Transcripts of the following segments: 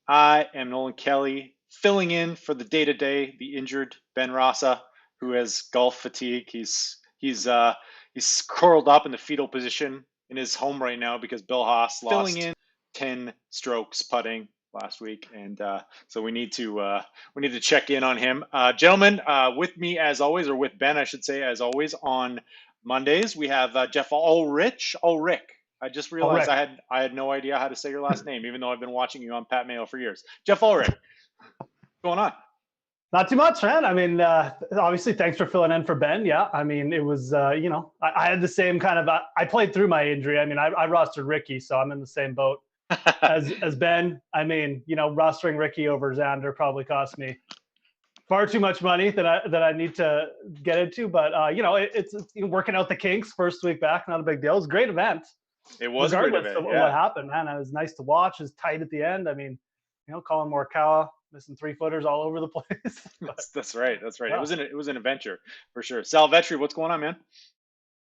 I am Nolan Kelly, filling in for the day-to-day, the injured Ben Rasa, who has golf fatigue. He's curled up in the fetal position in his home right now because Bill Haas Filling lost in. 10 strokes putting last week, and so we need to check in on him, gentlemen. With me as always, or with Ben, I should say, as always on Mondays, we have Geoff Ulrich. Ulrich. I just realized Ulrich. I had no idea how to say your last name, even though I've been watching you on Pat Mayo for years. Geoff Ulrich, what's going on? Not too much, man. I mean, obviously, thanks for filling in for Ben. Yeah, I mean, it was, I had the same kind of. I played through my injury. I mean, I rostered Ricky, so I'm in the same boat as Ben. I mean, rostering Ricky over Xander probably cost me far too much money that I need to get into. But it's working out the kinks. First week back, not a big deal. It was a great event, It was a great regardless of event, what yeah. happened, man. It was nice to watch. It was tight at the end. I mean, Colin Morikawa missing 3-footers all over the place. But That's right. That's right. It yeah, was an adventure for sure. Sal Vetri, what's going on, man?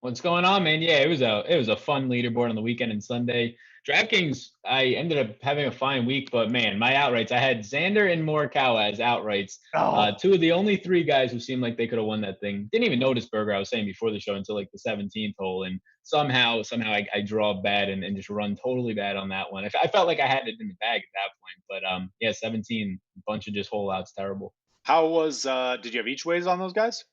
What's going on, man? Yeah, it was a fun leaderboard on the weekend and Sunday. DraftKings, I ended up having a fine week, but man, my outrights, I had Xander and Morikawa as outrights. oh, Two of the only three guys who seemed like they could have won that thing. Didn't even notice Berger, I was saying before the show, until like the 17th hole, and somehow I draw bad and just run totally bad on that one. I felt like I had it in the bag at that point, but yeah, 17, bunch of just hole outs, terrible. How was? Did you have each ways on those guys?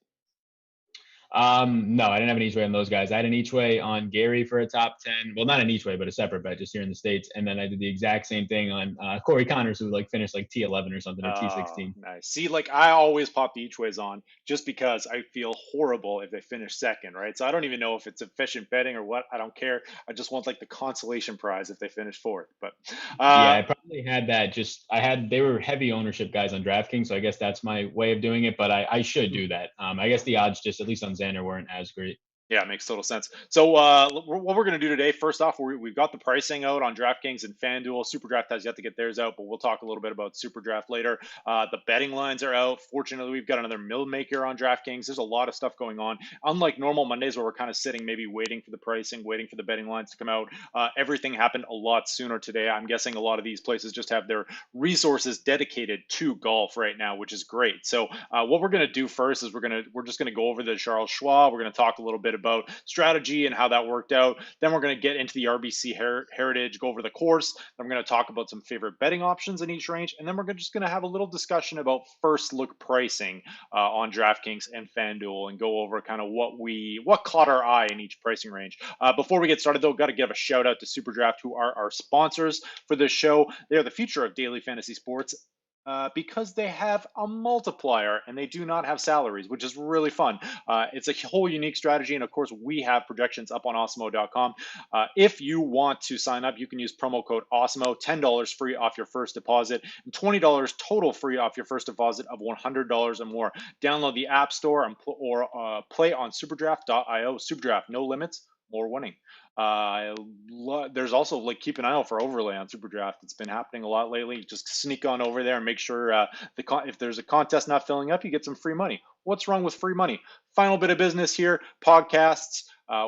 No, I didn't have an each way on those guys. I had an each way on Gary for a top 10. Well, not an each way, but a separate bet just here in the States. And then I did the exact same thing on Corey Connors, who like finished like T11 or something, or Oh, T16. nice. See, like I always pop the each ways on just because I feel horrible if they finish second, right? So I don't even know if it's efficient betting or what. I don't care. I just want like the consolation prize if they finish fourth. But Yeah, uh, I probably had that. They were heavy ownership guys on DraftKings. So I guess that's my way of doing it. But I should do that. I guess the odds just, at least on Xander, weren't as great. Yeah, it makes total sense. So, what we're going to do today, first off, we've got the pricing out on DraftKings and FanDuel. SuperDraft has yet to get theirs out, but we'll talk a little bit about SuperDraft later. The betting lines are out. Fortunately, we've got another mill maker on DraftKings. There's a lot of stuff going on. Unlike normal Mondays where we're kind of sitting, maybe waiting for the pricing, waiting for the betting lines to come out, everything happened a lot sooner today. I'm guessing a lot of these places just have their resources dedicated to golf right now, which is great. So, what we're going to do first is we're just going to go over the Charles Schwab. We're going to talk a little bit about strategy and how that worked out. Then we're going to get into the RBC Heritage, go over the course. Then we're going to talk about some favorite betting options in each range, and then we're just going to have a little discussion about first look pricing on DraftKings and FanDuel, and go over kind of what caught our eye in each pricing range. Before we get started, though, got to give a shout out to SuperDraft, who are our sponsors for this show. They are the future of daily fantasy sports, because they have a multiplier and they do not have salaries, which is really fun. It's a whole unique strategy. And of course, we have projections up on Awesemo.com. If you want to sign up, you can use promo code Awesemo, $10 free off your first deposit, and $20 total free off your first deposit of $100 or more. Download the App Store or play on superdraft.io. Superdraft, no limits, more winning. There's also, like, keep an eye out for overlay on SuperDraft. It's been happening a lot lately. Just sneak on over there and make sure if there's a contest not filling up, you get some free money. What's wrong with free money? Final bit of business here: podcasts.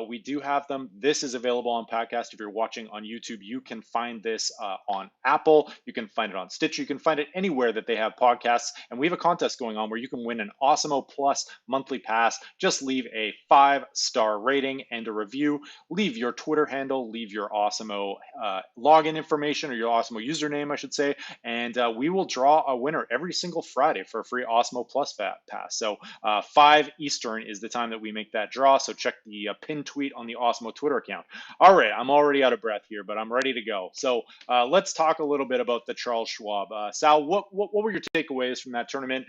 We do have them. This is available on podcast. If you're watching on YouTube, you can find this on Apple. You can find it on Stitcher. You can find it anywhere that they have podcasts. And we have a contest going on where you can win an Awesemo Plus monthly pass. Just leave a 5-star rating and a review. Leave your Twitter handle, leave your Awesemo login information, or your Awesemo username, I should say, and we will draw a winner every single Friday for a free Awesemo Plus pass. So 5 Eastern is the time that we make that draw. So check the pin tweet on the Awesemo Twitter account. All right, I'm already out of breath here, but I'm ready to go. So let's talk a little bit about the Charles Schwab. Sal, what were your takeaways from that tournament?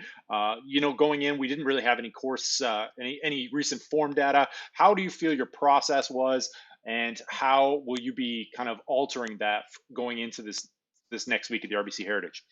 Going in, we didn't really have any course, any recent form data. How do you feel your process was, and how will you be kind of altering that going into this next week at the RBC Heritage?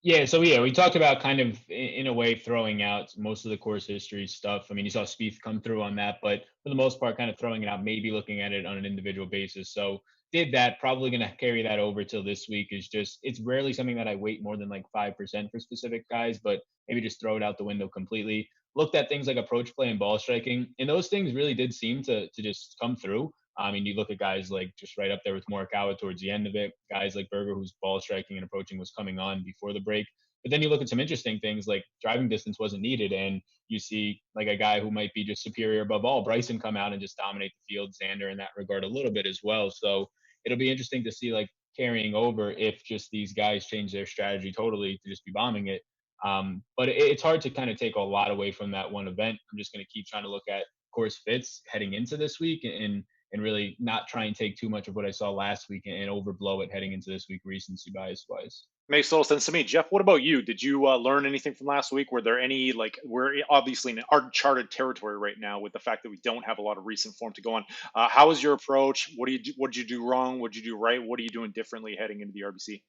Yeah, so yeah, we talked about kind of in a way throwing out most of the course history stuff. I mean, you saw Spieth come through on that, but for the most part, kind of throwing it out, maybe looking at it on an individual basis. So did that, probably going to carry that over till this week. It's rarely something that I weight more than like 5% for specific guys, but maybe just throw it out the window completely. Looked at things like approach play and ball striking, and those things really did seem to just come through. I mean, you look at guys like just right up there with Morikawa towards the end of it, guys like Berger, whose ball striking and approaching was coming on before the break. But then you look at some interesting things like driving distance wasn't needed, and you see like a guy who might be just superior above all, Bryson, come out and just dominate the field. Xander in that regard a little bit as well. So it'll be interesting to see like carrying over if just these guys change their strategy totally to just be bombing it. But it's hard to kind of take a lot away from that one event. I'm just going to keep trying to look at course fits heading into this week and really not try and take too much of what I saw last week and overblow it heading into this week recency bias wise. Makes total sense to me. Geoff, what about you? Did you learn anything from last week? Were there any, like, we're obviously in uncharted territory right now with the fact that we don't have a lot of recent form to go on. How was your approach? What do you do, what did you do wrong? What did you do right? What are you doing differently heading into the RBC?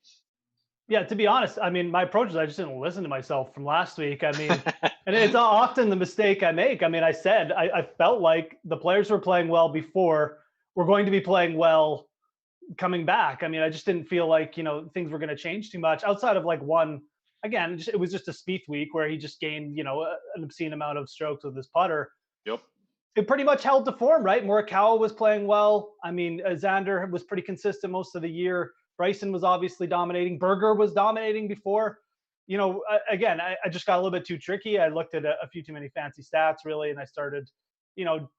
Yeah, to be honest, I mean, my approach is I just didn't listen to myself from last week. I mean, and it's often the mistake I make. I mean, I said I felt like the players who were playing well before were going to be playing well coming back. I mean, I just didn't feel like, things were going to change too much outside of like one, again, it was just a Spieth week where he just gained, an obscene amount of strokes with his putter. Yep. It pretty much held to form, right? Morikawa was playing well. I mean, Xander was pretty consistent most of the year. Bryson was obviously dominating. Berger was dominating before. Again, I just got a little bit too tricky. I looked at a few too many fancy stats, really, and I started,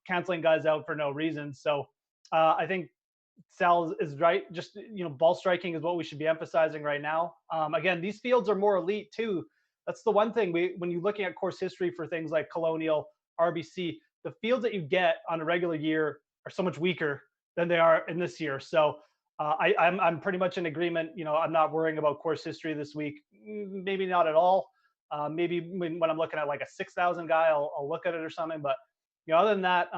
canceling guys out for no reason. So I think Sal is right. Just, ball striking is what we should be emphasizing right now. Again, these fields are more elite too. That's the one thing when you're looking at course history for things like Colonial, RBC, the fields that you get on a regular year are so much weaker than they are in this year. So I'm pretty much in agreement. I'm not worrying about course history this week. Maybe not at all. Maybe when I'm looking at like a 6,000 guy, I'll look at it or something. But other than that,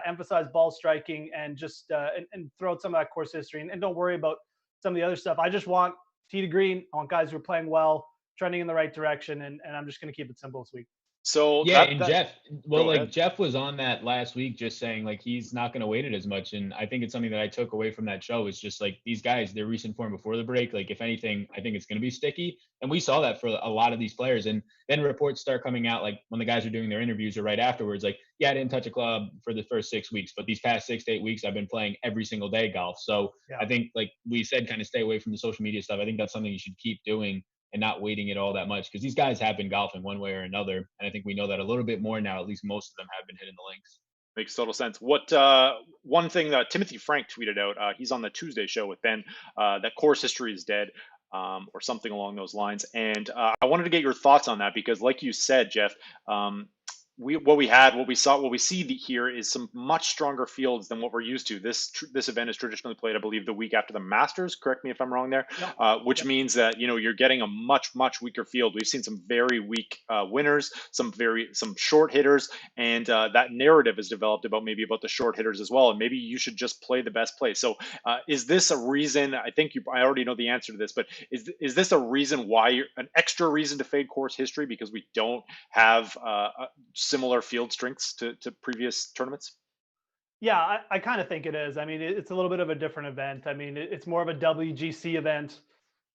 emphasize ball striking and just and throw out some of that course history and don't worry about some of the other stuff. I just want tee to green. I want guys who are playing well, trending in the right direction, and I'm just going to keep it simple this week. So yeah, and Geoff, well, like ahead. Geoff was on that last week, just saying like he's not going to weight it as much, and I think it's something that I took away from that show is just like these guys, their recent form before the break, like if anything, I think it's going to be sticky, and we saw that for a lot of these players, and then reports start coming out like when the guys are doing their interviews or right afterwards, like yeah, I didn't touch a club for the first 6 weeks, but these past 6 to 8 weeks I've been playing every single day golf. So yeah. I think like we said, kind of stay away from the social media stuff. I think that's something you should keep doing and not waiting it all that much because these guys have been golfing one way or another. And I think we know that a little bit more now, at least most of them have been hitting the links. Makes total sense. What one thing that Timothy Frank tweeted out, he's on the Tuesday show with Ben, that course history is dead, or something along those lines. And I wanted to get your thoughts on that because like you said, Geoff, what we see here is some much stronger fields than what we're used to. This event is traditionally played, I believe, the week after the Masters. Correct me if I'm wrong there. Which means that you're getting a much weaker field. We've seen some very weak winners, some short hitters, and that narrative is developed about the short hitters as well. And maybe you should just play the best play. So is this a reason? I think I already know the answer to this, but is this a reason why an extra reason to fade course history because we don't have similar field strengths to previous tournaments? Yeah, I kind of think it is. I mean, it's a little bit of a different event. I mean, it's more of a WGC event.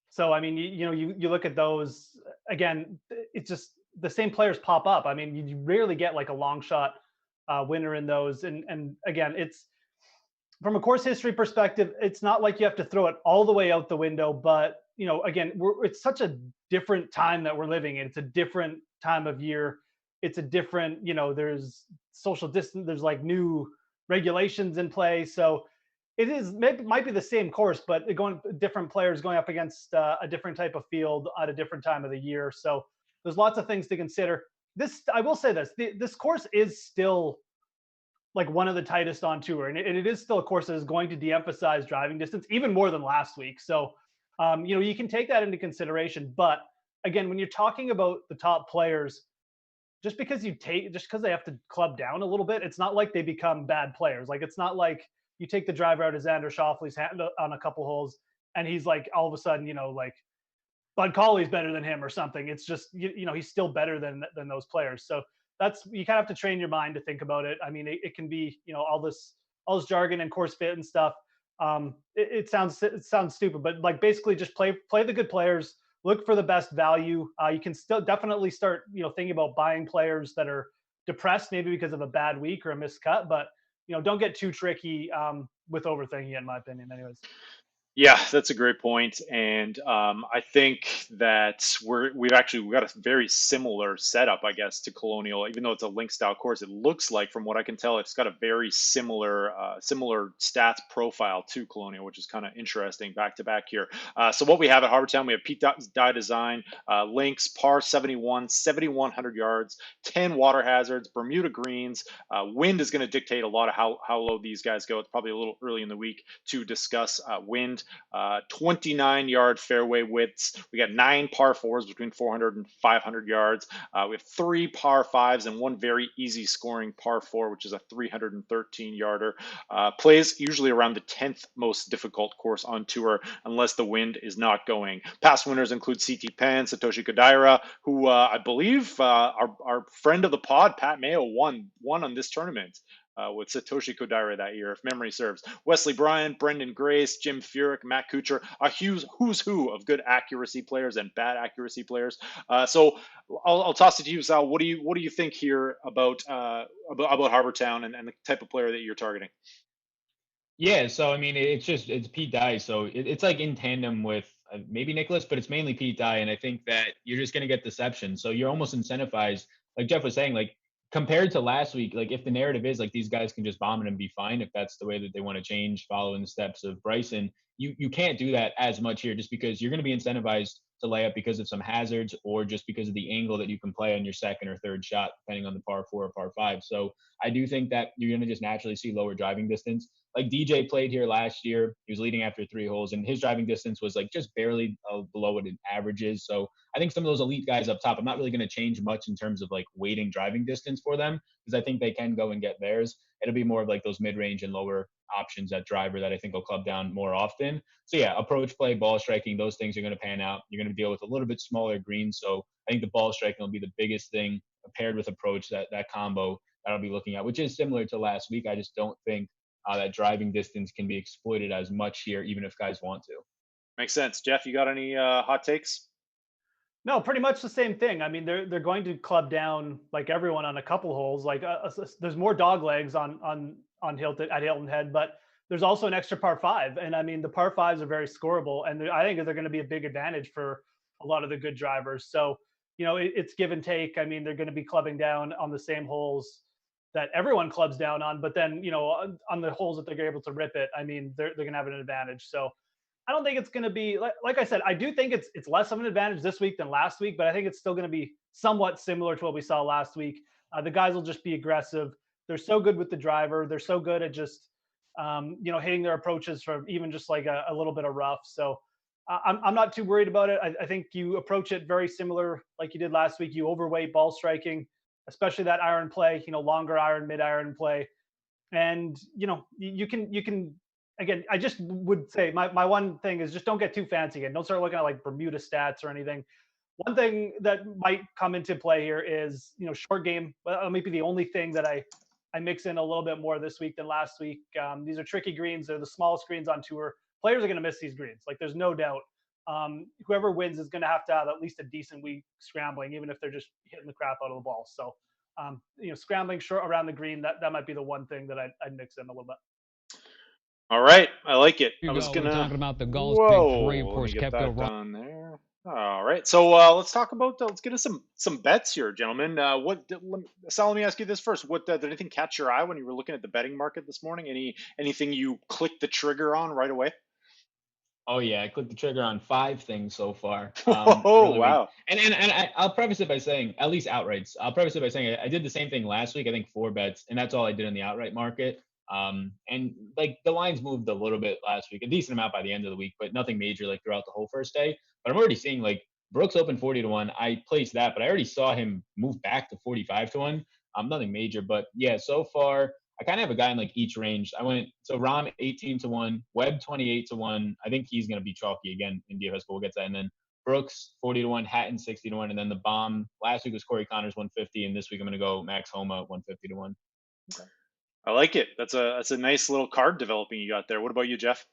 So, I mean, you look at those again, it's just the same players pop up. I mean, you rarely get like a long shot winner in those. And again, it's from a course history perspective, it's not like you have to throw it all the way out the window. But, again, it's such a different time that we're living in. It's a different time of year. It's a different, there's social distance, there's like new regulations in play. So might be the same course, but different players going up against a different type of field at a different time of the year. So there's lots of things to consider. I will say this course is still like one of the tightest on tour. And it is still a course that is going to de-emphasize driving distance even more than last week. So, you can take that into consideration. But again, when you're talking about the top players, just because they have to club down a little bit, it's not like they become bad players. Like, it's not like you take the driver out of Xander Schauffele's hand on a couple holes and he's like, all of a sudden, like Bud Cauley's better than him or something. It's just, he's still better than those players. So you kind of have to train your mind to think about it. I mean, it can be, all this jargon and course fit and stuff. It sounds stupid, but like basically just play the good players. Look for the best value. You can still definitely start, thinking about buying players that are depressed, maybe because of a bad week or a missed cut. But don't get too tricky with overthinking it, in my opinion. Anyways. Yeah, that's a great point, and I think that we've got a very similar setup, I guess, to Colonial. Even though it's a link style course, it looks like, from what I can tell, it's got a very similar stats profile to Colonial, which is kind of interesting back to back here. So what we have at Harbortown, we have Pete Dye Design, links, par 71, 7,100 yards, 10 water hazards, Bermuda greens. Wind is going to dictate a lot of how low these guys go. It's probably a little early in the week to discuss wind. 29-yard fairway widths. We got 9 par 4s between 400 and 500 yards. We have 3 par 5s and 1 very easy scoring par 4, which is a 313-yarder. Plays usually around the 10th most difficult course on tour, unless the wind is not going. Past winners include CT Pan, Satoshi Kodaira, who I believe our friend of the pod, Pat Mayo, won on this tournament. With Satoshi Kodaira that year, if memory serves. Wesley Bryan, Brendan Grace, Jim Furyk, Matt Kuchar, a who's who of good accuracy players and bad accuracy players. So I'll toss it to you, Sal. What do you think here about Harbortown and the type of player that you're targeting? Yeah, so I mean, it's Pete Dye, so it's like in tandem with maybe Nicholas, but it's mainly Pete Dye, and I think that you're just going to get deception. So you're almost incentivized, like Geoff was saying, like compared to last week. Like if the narrative is like these guys can just bomb it and be fine, if that's the way that they want to change, following the steps of Bryson, you can't do that as much here, just because you're going to be incentivized to lay up because of some hazards or just because of the angle that you can play on your second or third shot, depending on the par 4 or par 5. So I do think that you're going to just naturally see lower driving distance. Like DJ played here last year. He was leading after 3 holes, and his driving distance was like just barely below what it averages. So I think some of those elite guys up top, I'm not really going to change much in terms of like weighting driving distance for them, because I think they can go and get theirs. It'll be more of like those mid-range and lower options at driver that I think will club down more often. So yeah, approach play, ball striking, those things are going to pan out. You're going to deal with a little bit smaller greens. So I think the ball striking will be the biggest thing paired with approach, that combo that I'll be looking at, which is similar to last week. I just don't think that driving distance can be exploited as much here, even if guys want to. Makes sense. Geoff, you got any hot takes? No, pretty much the same thing. I mean, they're going to club down like everyone on a couple holes. Like there's more dog legs on Hilton Head, but there's also an extra par 5, and I mean the par 5s are very scoreable, and I think they're going to be a big advantage for a lot of the good drivers. So it's give and take. I mean, they're going to be clubbing down on the same holes that everyone clubs down on, but then on the holes that they're able to rip it, I mean they're going to have an advantage. So I don't think it's going to be like I said. I do think it's less of an advantage this week than last week, but I think it's still going to be somewhat similar to what we saw last week. The guys will just be aggressive. They're so good with the driver. They're so good at just hitting their approaches from even just like a little bit of rough. So I'm not too worried about it. I think you approach it very similar like you did last week. You overweight ball striking, especially that iron play. Longer iron, mid iron play, and you can. Again, I just would say my one thing is just don't get too fancy again. Don't start looking at like Bermuda stats or anything. One thing that might come into play here is, short game. Well, maybe the only thing that I mix in a little bit more this week than last week. These are tricky greens. They're the smallest greens on tour. Players are going to miss these greens. Like there's no doubt. Whoever wins is going to have at least a decent week scrambling, even if they're just hitting the crap out of the ball. So, scrambling short around the green, that might be the one thing that I'd mix in a little bit. All right, I like it. We're talking about the Gulls Big Three, of Let course, me get kept that it done there. All right, so let's talk about let's get us some bets here, gentlemen. Sal, let me ask you this first. What did anything catch your eye when you were looking at the betting market this morning? Anything you clicked the trigger on right away? Oh yeah, I clicked the trigger on 5 things so far. Oh wow! And I'll preface it by saying, at least outrights. I'll preface it by saying I did the same thing last week. I think 4 bets, and that's all I did in the outright market. And like the lines moved a little bit last week, a decent amount by the end of the week, but nothing major like throughout the whole first day. But I'm already seeing like Brooks open 40-1. I placed that, but I already saw him move back to 45-1. Nothing major, but yeah, so far I kind of have a guy in like each range. I went so Rahm 18-1, Webb 28-1. I think he's going to be chalky again in DFS, but we'll get to that. And then Brooks 40-1, Hatton 60-1, and then the bomb last week was Corey Connors 150, and this week I'm going to go Max Homa 150-1. Okay. I like it. That's a nice little card developing you got there. What about you, Geoff?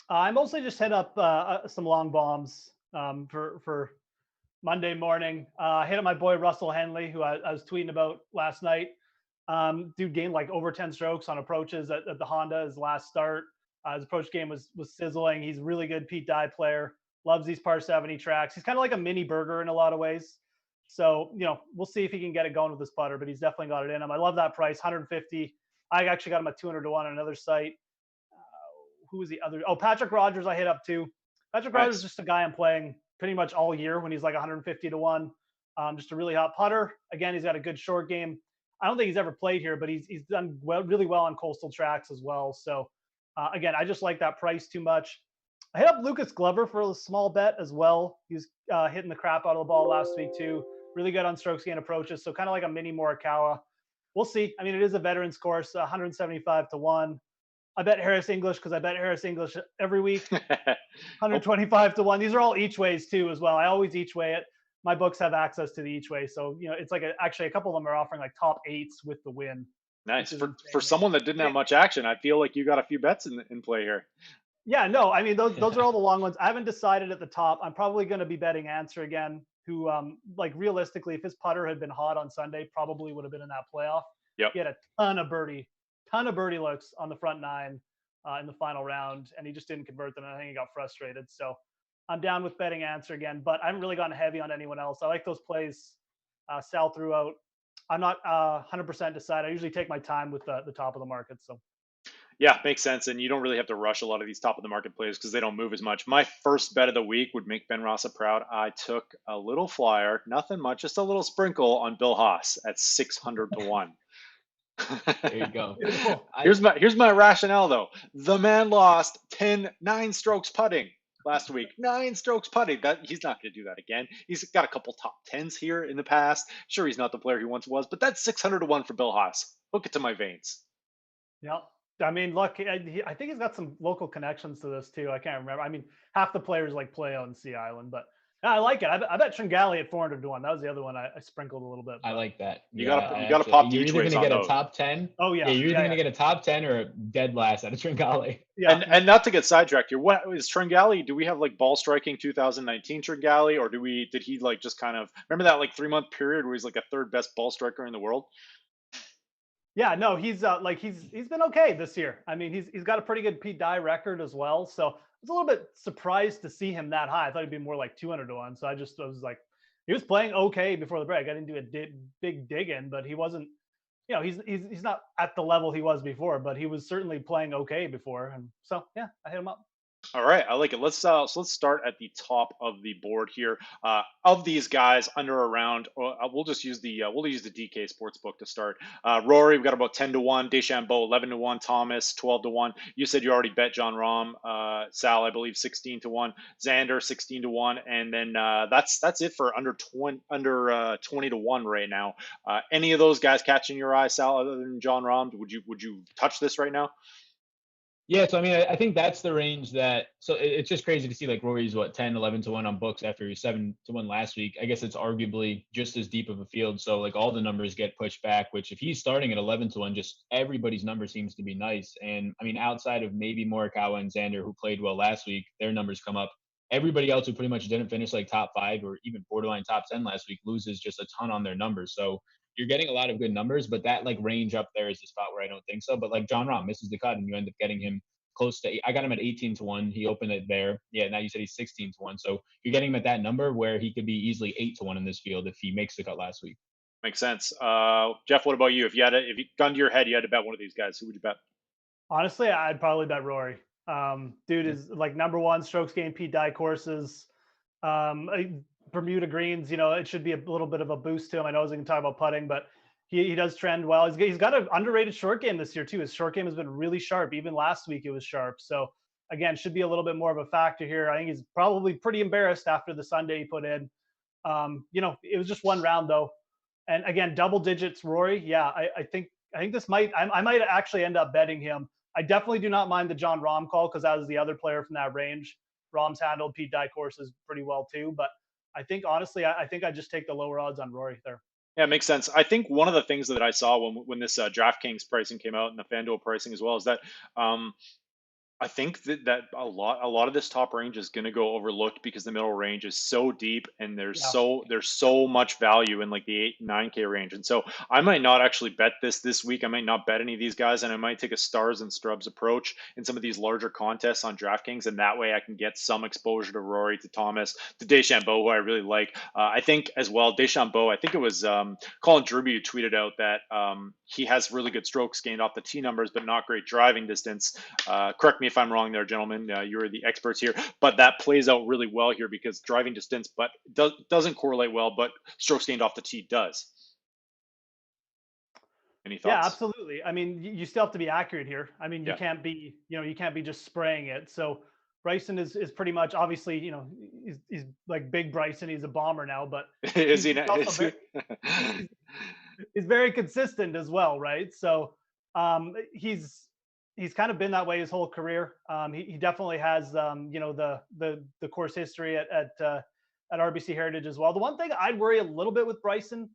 I mostly just hit up some long bombs for Monday morning. I hit up my boy Russell Henley, who I was tweeting about last night. Dude gained like over 10 strokes on approaches at the Honda his last start. His approach game was sizzling. He's a really good Pete Dye player. Loves these par 70 tracks. He's kind of like a mini Berger in a lot of ways. So, we'll see if he can get it going with his putter, but he's definitely got it in him. I love that price, 150. I actually got him at 200 to 1 on another site. Who was the other? Oh, Patrick Rogers, I hit up too. Patrick Rogers is just a guy I'm playing pretty much all year when he's like 150 to 1. Just a really hot putter. Again, he's got a good short game. I don't think he's ever played here, but he's done really well on coastal tracks as well. So, again, I just like that price too much. I hit up Lucas Glover for a small bet as well. He was hitting the crap out of the ball last week too. Really good on strokes gain approaches. So kind of like a mini Morikawa. We'll see. I mean, it is a veterans course, 175 to 1. I bet Harris English because I bet Harris English every week. 125 to 1. These are all each ways too as well. I always each way it. My books have access to the each way. So, it's like actually a couple of them are offering like top 8s with the win. Nice. For someone that didn't have much action, I feel like you got a few bets in play here. Yeah, no, I mean, those are all the long ones. I haven't decided at the top. I'm probably going to be betting Answer again, who, like realistically, if his putter had been hot on Sunday, probably would have been in that playoff. Yep. He had a ton of birdie looks on the front 9 in the final round, and he just didn't convert them. And I think he got frustrated. So I'm down with betting Answer again, but I haven't really gone heavy on anyone else. I like those plays sell throughout. I'm not 100% decided. I usually take my time with the top of the market. So. Yeah, makes sense. And you don't really have to rush a lot of these top of the market plays because they don't move as much. My first bet of the week would make Ben Rasa proud. I took a little flyer, nothing much, just a little sprinkle on Bill Haas at 600 to 1. There you go. Here's my rationale though. The man lost 9 strokes putting last week. 9 strokes putting. That he's not going to do that again. He's got a couple top 10s here in the past. Sure, he's not the player he once was, but that's 600 to 1 for Bill Haas. Hook it to my veins. Yep. I mean, look, I think he's got some local connections to this too. I can't remember. I mean, half the players like play on Sea Island, but I like it. I bet Tringali at 400 to 1. That was the other one I sprinkled a little bit. I like that. You gotta pop the You're each either ways going to on get those. a top 10. Oh yeah. You're either going to get a top 10 or a dead last out of Tringali. Yeah. And not to get sidetracked here, what is Tringali? Do we have like ball striking 2019 Tringali, or did he like just kind of remember that like 3-month period where he's like a third best ball striker in the world? Yeah, no, he's he's been okay this year. I mean, he's got a pretty good Pete Dye record as well. So I was a little bit surprised to see him that high. I thought he'd be more like 200 to 1. So I was like, he was playing okay before the break. I didn't do a big dig in, but he wasn't. He's not at the level he was before, but he was certainly playing okay before. And so yeah, I hit him up. All right, I like it. Let's start at the top of the board here. Of these guys, under around, we'll just use the DK Sportsbook to start. Rory, we've got about 10 to 1. DeChambeau 11 to 1. Thomas 12 to 1. You said you already bet John Rahm. Sal, I believe 16 to 1. Xander 16 to 1, and then that's it for under 20 to 1 right now. Any of those guys catching your eye, Sal, other than John Rahm? Would you touch this right now? Yeah, so I mean, I think that's the range that. So it's just crazy to see like Rory's 10, 11 to 1 on books after he was 7 to 1 last week. I guess it's arguably just as deep of a field. So like all the numbers get pushed back. Which if he's starting at 11 to 1, just everybody's number seems to be nice. And I mean, outside of maybe Morikawa and Xander, who played well last week, their numbers come up. Everybody else who pretty much didn't finish like top 5 or even borderline top 10 last week loses just a ton on their numbers. So you're getting a lot of good numbers, but that like range up there is the spot where I don't think so. But like John Rahm misses the cut and you end up getting him close to, I got him at 18 to 1. He opened it there. Yeah, now you said he's 16 to 1. So you're getting him at that number where he could be easily 8 to 1 in this field if he makes the cut last week. Makes sense. Geoff, what about you? If you gun to your head, you had to bet one of these guys, who would you bet? Honestly, I'd probably bet Rory. Dude is like number 1 strokes gained Pete Dye courses. Bermuda greens, it should be a little bit of a boost to him. I know I was going to talk about putting, but he does trend well. He's got an underrated short game this year too. His short game has been really sharp. Even last week it was sharp. So again, should be a little bit more of a factor here. I think he's probably pretty embarrassed after the Sunday he put in. It was just one round though. And again, double digits, Rory. Yeah, I think this might actually end up betting him. I definitely do not mind the John Rahm call because that was the other player from that range. Rahm's handled Pete Dye courses pretty well too, but I think honestly, I think I just take the lower odds on Rory there. Yeah, it makes sense. I think one of the things that I saw when this DraftKings pricing came out and the FanDuel pricing as well is that I think that a lot of this top range is going to go overlooked because the middle range is so deep and Yeah. there's so much value in like the 8 9K range. And so I might not actually bet this week. I might not bet any of these guys, and I might take a stars and scrubs approach in some of these larger contests on DraftKings, and that way I can get some exposure to Rory, to Thomas, to DeChambeau, who I really like. I think as well DeChambeau. I think it was Colin Druby who tweeted out that he has really good strokes gained off the tee numbers, but not great driving distance. Correct me if I'm wrong there, gentlemen. You're the experts here, but that plays out really well here because driving distance, but doesn't correlate well. But strokes gained off the tee does. Any Yeah, thoughts? absolutely. I mean, you still have to be accurate here. I mean, you Yeah. can't be, you can't be just spraying it. So Bryson is pretty much, obviously, he's like big Bryson. He's a bomber now, but Is he's he? Not, also is he? he's very consistent as well, right? So he's kind of been that way his whole career. He definitely has the course history at RBC Heritage as well. The one thing I'd worry a little bit with Bryson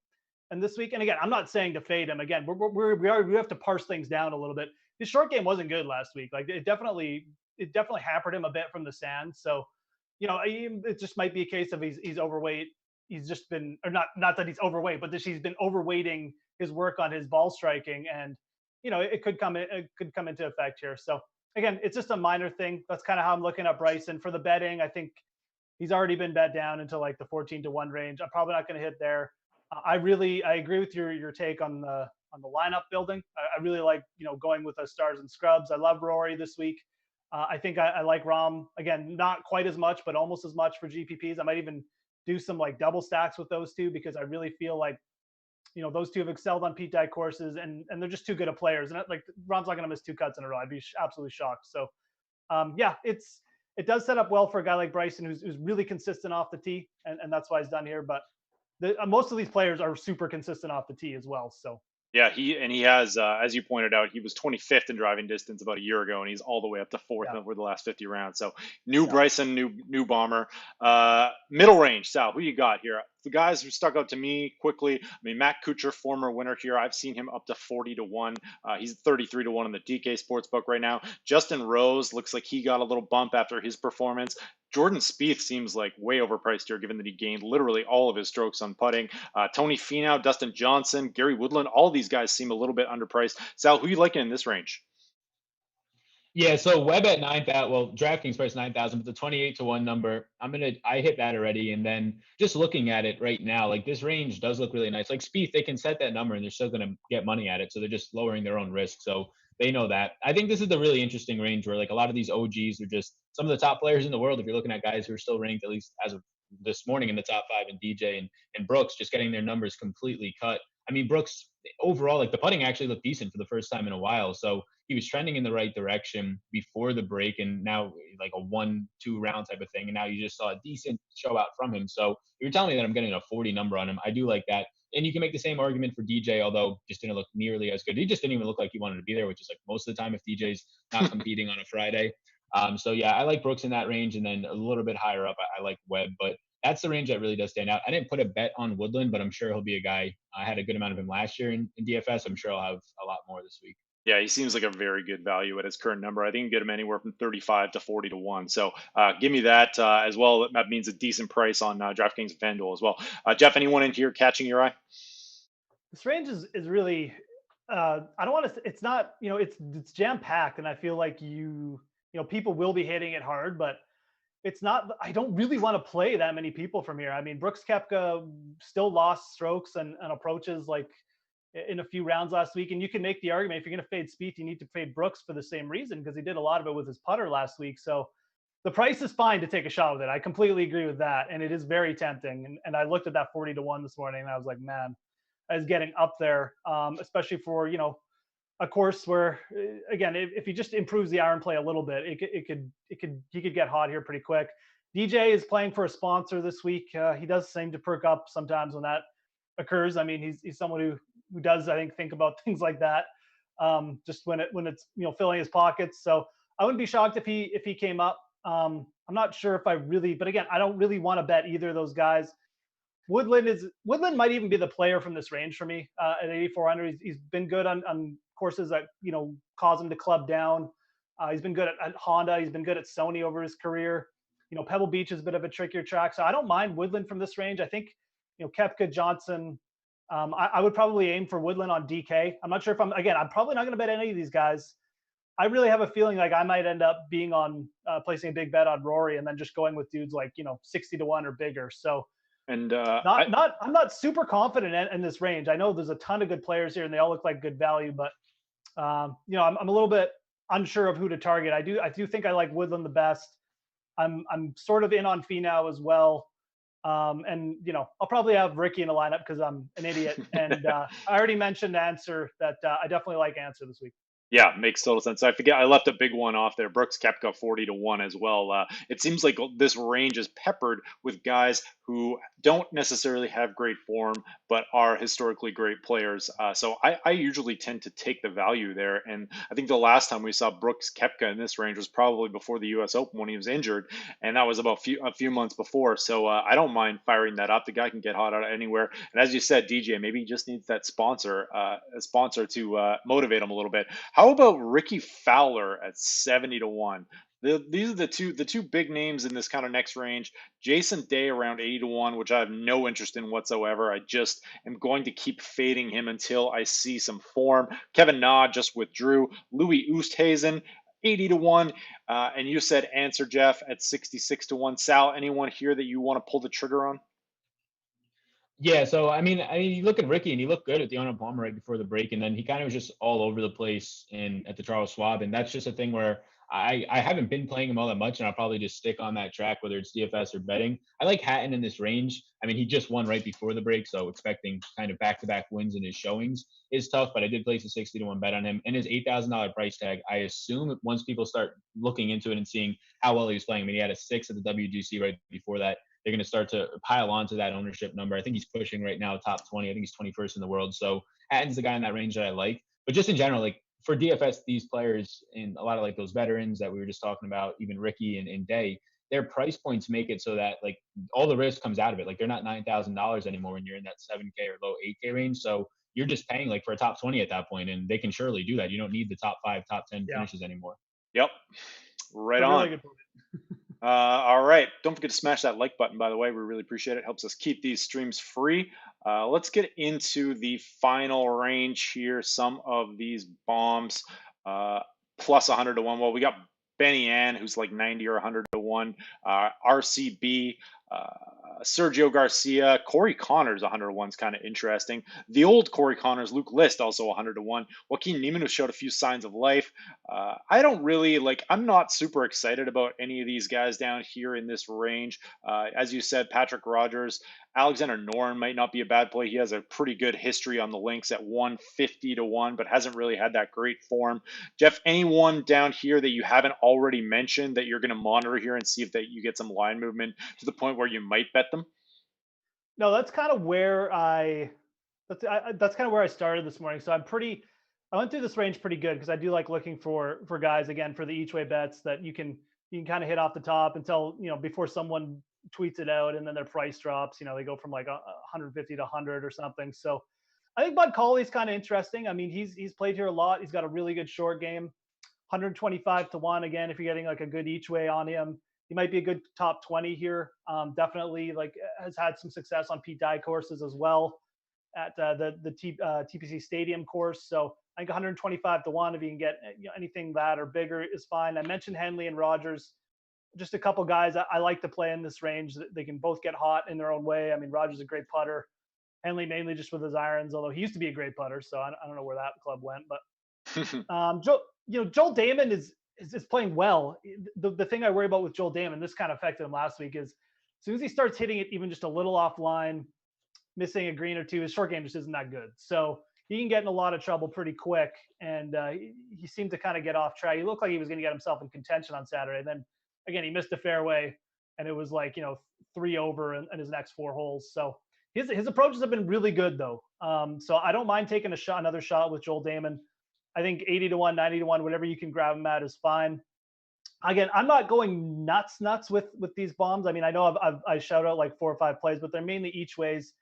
and this week, and again, I'm not saying to fade him. Again, we have to parse things down a little bit. His short game wasn't good last week. Like it definitely hampered him a bit from the sand. So, it just might be a case of he's overweight. He's just been, or not that he's overweight, but that he's been overweighting his work on his ball striking, and it could come into effect here. So again, it's just a minor thing. That's kind of how I'm looking at Bryson for the betting. I think he's already been bet down into like the 14-1 range. I'm probably not going to hit there. I agree with your take on the lineup building. I really like going with the stars and scrubs. I love Rory this week. I think I like Rom again, not quite as much, but almost as much for GPPs. I might even do some like double stacks with those two because I really feel like those two have excelled on Pete Dye courses, and they're just too good of players. And like Rom's not going to miss 2 cuts in a row. I'd be absolutely shocked. So yeah, it does set up well for a guy like Bryson who's really consistent off the tee, and that's why he's done here. But most of these players are super consistent off the tee as well. So Yeah, he has, as you pointed out, he was 25th in driving distance about a year ago, and he's all the way up to fourth yeah, over the last 50 rounds. So new yeah. Bryson, new bomber. Middle range, Sal, who you got here? The guys who stuck out to me quickly. I mean, Matt Kuchar, former winner here. I've seen him up to 40-1. He's 33-1 on the DK Sportsbook right now. Justin Rose looks like he got a little bump after his performance. Jordan Spieth seems like way overpriced here, given that he gained literally all of his strokes on putting. Tony Finau, Dustin Johnson, Gary Woodland, all these guys seem a little bit underpriced. Sal, who you liking in this range? Yeah, so Webb at 9,000. Well, DraftKings price 9,000, but the 28-1 number, I hit that already. And then just looking at it right now, like this range does look really nice. Like Spieth, they can set that number and they're still going to get money at it. So they're just lowering their own risk. So they know that. I think this is the really interesting range where like a lot of these OGs are just some of the top players in the world. If you're looking at guys who are still ranked, at least as of this morning, in the top 5, and DJ and Brooks just getting their numbers completely cut. I mean, Brooks overall, like the putting actually looked decent for the first time in a while. So he was trending in the right direction before the break, and now like a 1-2 round type of thing. And now you just saw a decent show out from him. So you're telling me that I'm getting a 40 number on him. I do like that. And you can make the same argument for DJ, although just didn't look nearly as good. He just didn't even look like he wanted to be there, which is like most of the time if DJ's not competing on a Friday. So yeah, I like Brooks in that range, and then a little bit higher up, I like Webb, but that's the range that really does stand out. I didn't put a bet on Woodland, but I'm sure he'll be a guy. I had a good amount of him last year in DFS. I'm sure I'll have a lot more this week. Yeah, he seems like a very good value at his current number. I think you can get him anywhere from 35 to 40-1. So give me that as well. That means a decent price on DraftKings and FanDuel as well. Geoff, anyone in here catching your eye? This range is really I don't want to. It's not it's jam packed, and I feel like people will be hitting it hard, but it's not. I don't really want to play that many people from here. I mean, Brooks Koepka still lost strokes and approaches like in a few rounds last week, and you can make the argument if you're going to fade Spieth, you need to fade Brooks for the same reason because he did a lot of it with his putter last week. So the price is fine to take a shot with it. I completely agree with that, and it is very tempting. And I looked at that 40-1 this morning, and I was like, man, I was getting up there, especially for a course where, again, if he just improves the iron play a little bit, he could get hot here pretty quick. DJ is playing for a sponsor this week. He does seem to perk up sometimes when that occurs. I mean, he's someone who does, I think about things like that, just when it's filling his pockets. So I wouldn't be shocked if he came up. I'm not sure if I really, but again, I don't really want to bet either of those guys. Woodland might even be the player from this range for me at 8,400. He's been good on courses that cause him to club down. He's been good at Honda. He's been good at Sony over his career. Pebble Beach is a bit of a trickier track, so I don't mind Woodland from this range. I think Koepka, Johnson. I would probably aim for Woodland on DK. I'm not sure if I'm probably not going to bet any of these guys. I really have a feeling like I might end up being on placing a big bet on Rory and then just going with dudes like 60-1 or bigger. So And I'm not super confident in this range. I know there's a ton of good players here and they all look like good value, but I'm a little bit unsure of who to target. I do think I like Woodland the best. I'm sort of in on Finau as well. And I'll probably have Ricky in the lineup because I'm an idiot. And I already mentioned Answer that I definitely like Answer this week. Yeah, makes total sense. I forget I left a big one off there. Brooks Koepka 40-1 as well. It seems like this range is peppered with guys who don't necessarily have great form, but are historically great players. So I usually tend to take the value there. And I think the last time we saw Brooks Koepka in this range was probably before the U.S. Open when he was injured, and that was about a few months before. So I don't mind firing that up. The guy can get hot out of anywhere. And as you said, DJ, maybe he just needs that sponsor, a sponsor to motivate him a little bit. How about Ricky Fowler at 70-1? These are the two big names in this kind of next range. Jason Day around 80-1, which I have no interest in whatsoever. I just am going to keep fading him until I see some form. Kevin Na just withdrew. Louis Oosthuizen 80-1, and you said Answer Geoff at 66-1. Sal, anyone here that you want to pull the trigger on? Yeah, so I mean, you look at Ricky and he looked good at the Arnold Palmer right before the break, and then he kind of was just all over the place at the Charles Schwab, and that's just a thing where I haven't been playing him all that much, and I'll probably just stick on that track whether it's DFS or betting. I like Hatton in this range. I mean, he just won right before the break, so expecting kind of back-to-back wins in his showings is tough, but I did place a 60-1 bet on him, and his $8,000 price tag. I assume once people start looking into it and seeing how well he was playing, I mean, he had a 6 at the WGC right before that. They're going to start to pile onto that ownership number. I think he's pushing right now top 20. I think he's 21st in the world. So Hatton's the guy in that range that I like. But just in general, like for DFS, these players and a lot of like those veterans that we were just talking about, even Ricky and Day, their price points make it so that like all the risk comes out of it. Like they're not $9,000 anymore when you're in that 7K or low 8K range. So you're just paying like for a top 20 at that point, and they can surely do that. You don't need the top 5, top 10 finishes anymore. Yep. Right on. Really good point. All right. Don't forget to smash that like button, by the way. We really appreciate it. Helps us keep these streams free. Let's get into the final range here. Some of these bombs plus 100-1. Well, we got Benny Ann, who's like 90 or 100-1. RCB. Sergio Garcia, Corey Connors, 100-1 is kind of interesting. The old Corey Connors, Luke List, also 100-1. Joaquin Niemann, who showed a few signs of life. I don't really I'm not super excited about any of these guys down here in this range. As you said, Patrick Rogers, Alexander Noren might not be a bad play. He has a pretty good history on the links at 150-1, but hasn't really had that great form. Geoff, anyone down here that you haven't already mentioned that you're going to monitor here and see if that you get some line movement to the point where you might bet them? No, that's kind of where that's kind of where I started this morning. So I went through this range pretty good because I do like looking for guys again for the each way bets that you can kind of hit off the top until before someone tweets it out and then their price drops. They go from like 150 to 100 or something. So I think Bud Cauley's kind of interesting. I mean, he's played here a lot. He's got a really good short game, 125-1 again if you're getting like a good each way on him. He might be a good top 20 here. Definitely has had some success on Pete Dye courses as well at the TPC Stadium course. So I think 125-1 if you can get anything that or bigger is fine. I mentioned Henley and Rogers, just a couple guys I like to play in this range. They can both get hot in their own way. I mean, Rogers is a great putter. Henley mainly just with his irons, although he used to be a great putter. So I don't know where that club went, but Joel Damon is playing well. The thing I worry about with Joel Damon, this kind of affected him last week, is as soon as he starts hitting it even just a little offline, missing a green or two, his short game just isn't that good. So he can get in a lot of trouble pretty quick. And he seemed to kind of get off track. He looked like he was going to get himself in contention on Saturday. Then again, he missed a fairway and it was 3 over in his next 4 holes. So his approaches have been really good though. So I don't mind taking another shot with Joel Damon. I think 80-1, 90-1, whatever you can grab him at is fine. Again, I'm not going nuts with these bombs. I mean, I know I shout out like 4 or 5 plays, but they're mainly each ways.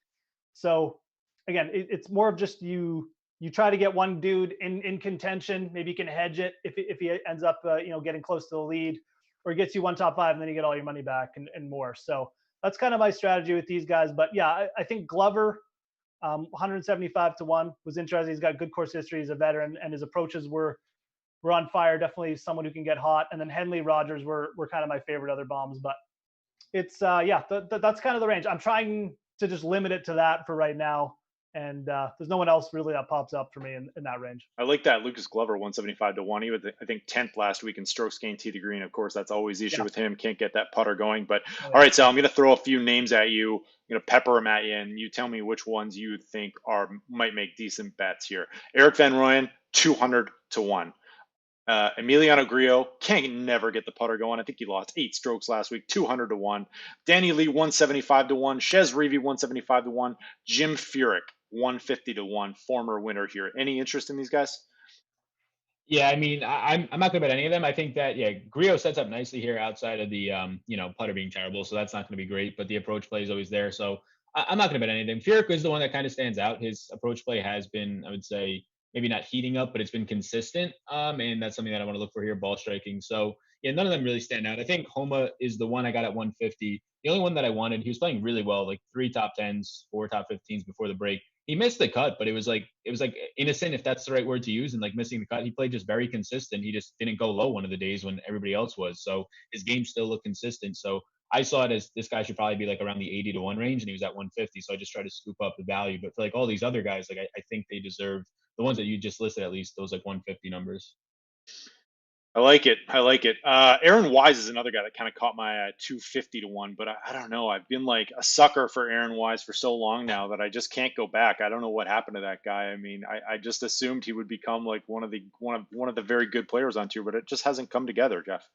So again, it's more of just you you try to get one dude in contention. Maybe you can hedge it if he ends up getting close to the lead, or gets you one top five, and then you get all your money back and more. So that's kind of my strategy with these guys. But yeah, I think Glover, 175 to 1 was interesting. He's got good course history. He's a veteran, and his approaches were on fire. Definitely someone who can get hot. And then Henley, Rogers were kind of my favorite other bombs. But it's that's kind of the range. I'm trying to just limit it to that for right now. And there's no one else really that pops up for me in that range. I like that Lucas Glover 175 to 1. He was, I think, 10th last week in strokes gained tee to green. Of course, that's always the issue with him. Can't get that putter going. But all right, so I'm going to throw a few names at you. I'm going to pepper them at you, and you tell me which ones you think might make decent bets here. Eric Van Rooyen, 200 to 1. Emiliano Grillo can never get the putter going. I think he lost 8 strokes last week, 200 to 1. Danny Lee, 175 to 1. Chez Reavie, 175 to 1. Jim Furyk, 150 to 1, former winner here. Any interest in these guys? Yeah, I mean, I'm not gonna bet any of them. I think that Grillo sets up nicely here outside of the putter being terrible, so that's not gonna be great. But the approach play is always there, so I'm not gonna bet anything. Furyk is the one that kind of stands out. His approach play has been, I would say, maybe not heating up, but it's been consistent. And that's something that I want to look for here, ball striking. So yeah, none of them really stand out. I think Homa is the one I got at 150. The only one that I wanted, he was playing really well, like 3 top 10s, 4 top 15s before the break. He missed the cut, but it was like innocent, if that's the right word to use, and like missing the cut. He played just very consistent. He just didn't go low one of the days when everybody else was. So his game still looked consistent. So I saw it as this guy should probably be like around the 80 to 1 range, and he was at 150. So I just tried to scoop up the value. But for like all these other guys, like I think they deserve the ones that you just listed, at least those like 150 numbers. I like it. Aaron Wise is another guy that kind of caught my 250 to 1, but I don't know. I've been like a sucker for Aaron Wise for so long now that I just can't go back. I don't know what happened to that guy. I mean, I just assumed he would become like one of the very good players on tour, but it just hasn't come together, Geoff.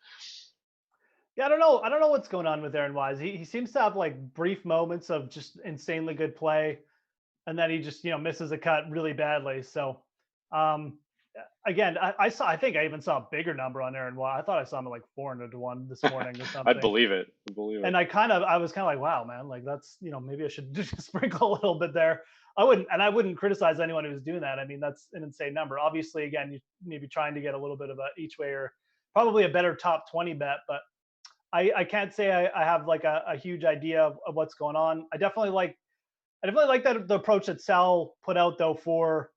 Yeah, I don't know. I don't know what's going on with Aaron Wise. He seems to have like brief moments of just insanely good play, and then he just misses a cut really badly. So um, again, I think I even saw a bigger number on Aaron Wise. I thought I saw him at like 400 to 1 this morning or something. I believe it. And I was kind of like, wow, man, like that's maybe I should just sprinkle a little bit there. I wouldn't criticize anyone who's doing that. I mean, that's an insane number. Obviously, again, you may be trying to get a little bit of a each way or probably a better top 20 bet, but I can't say I have like a huge idea of what's going on. I definitely like that the approach that Sal put out though for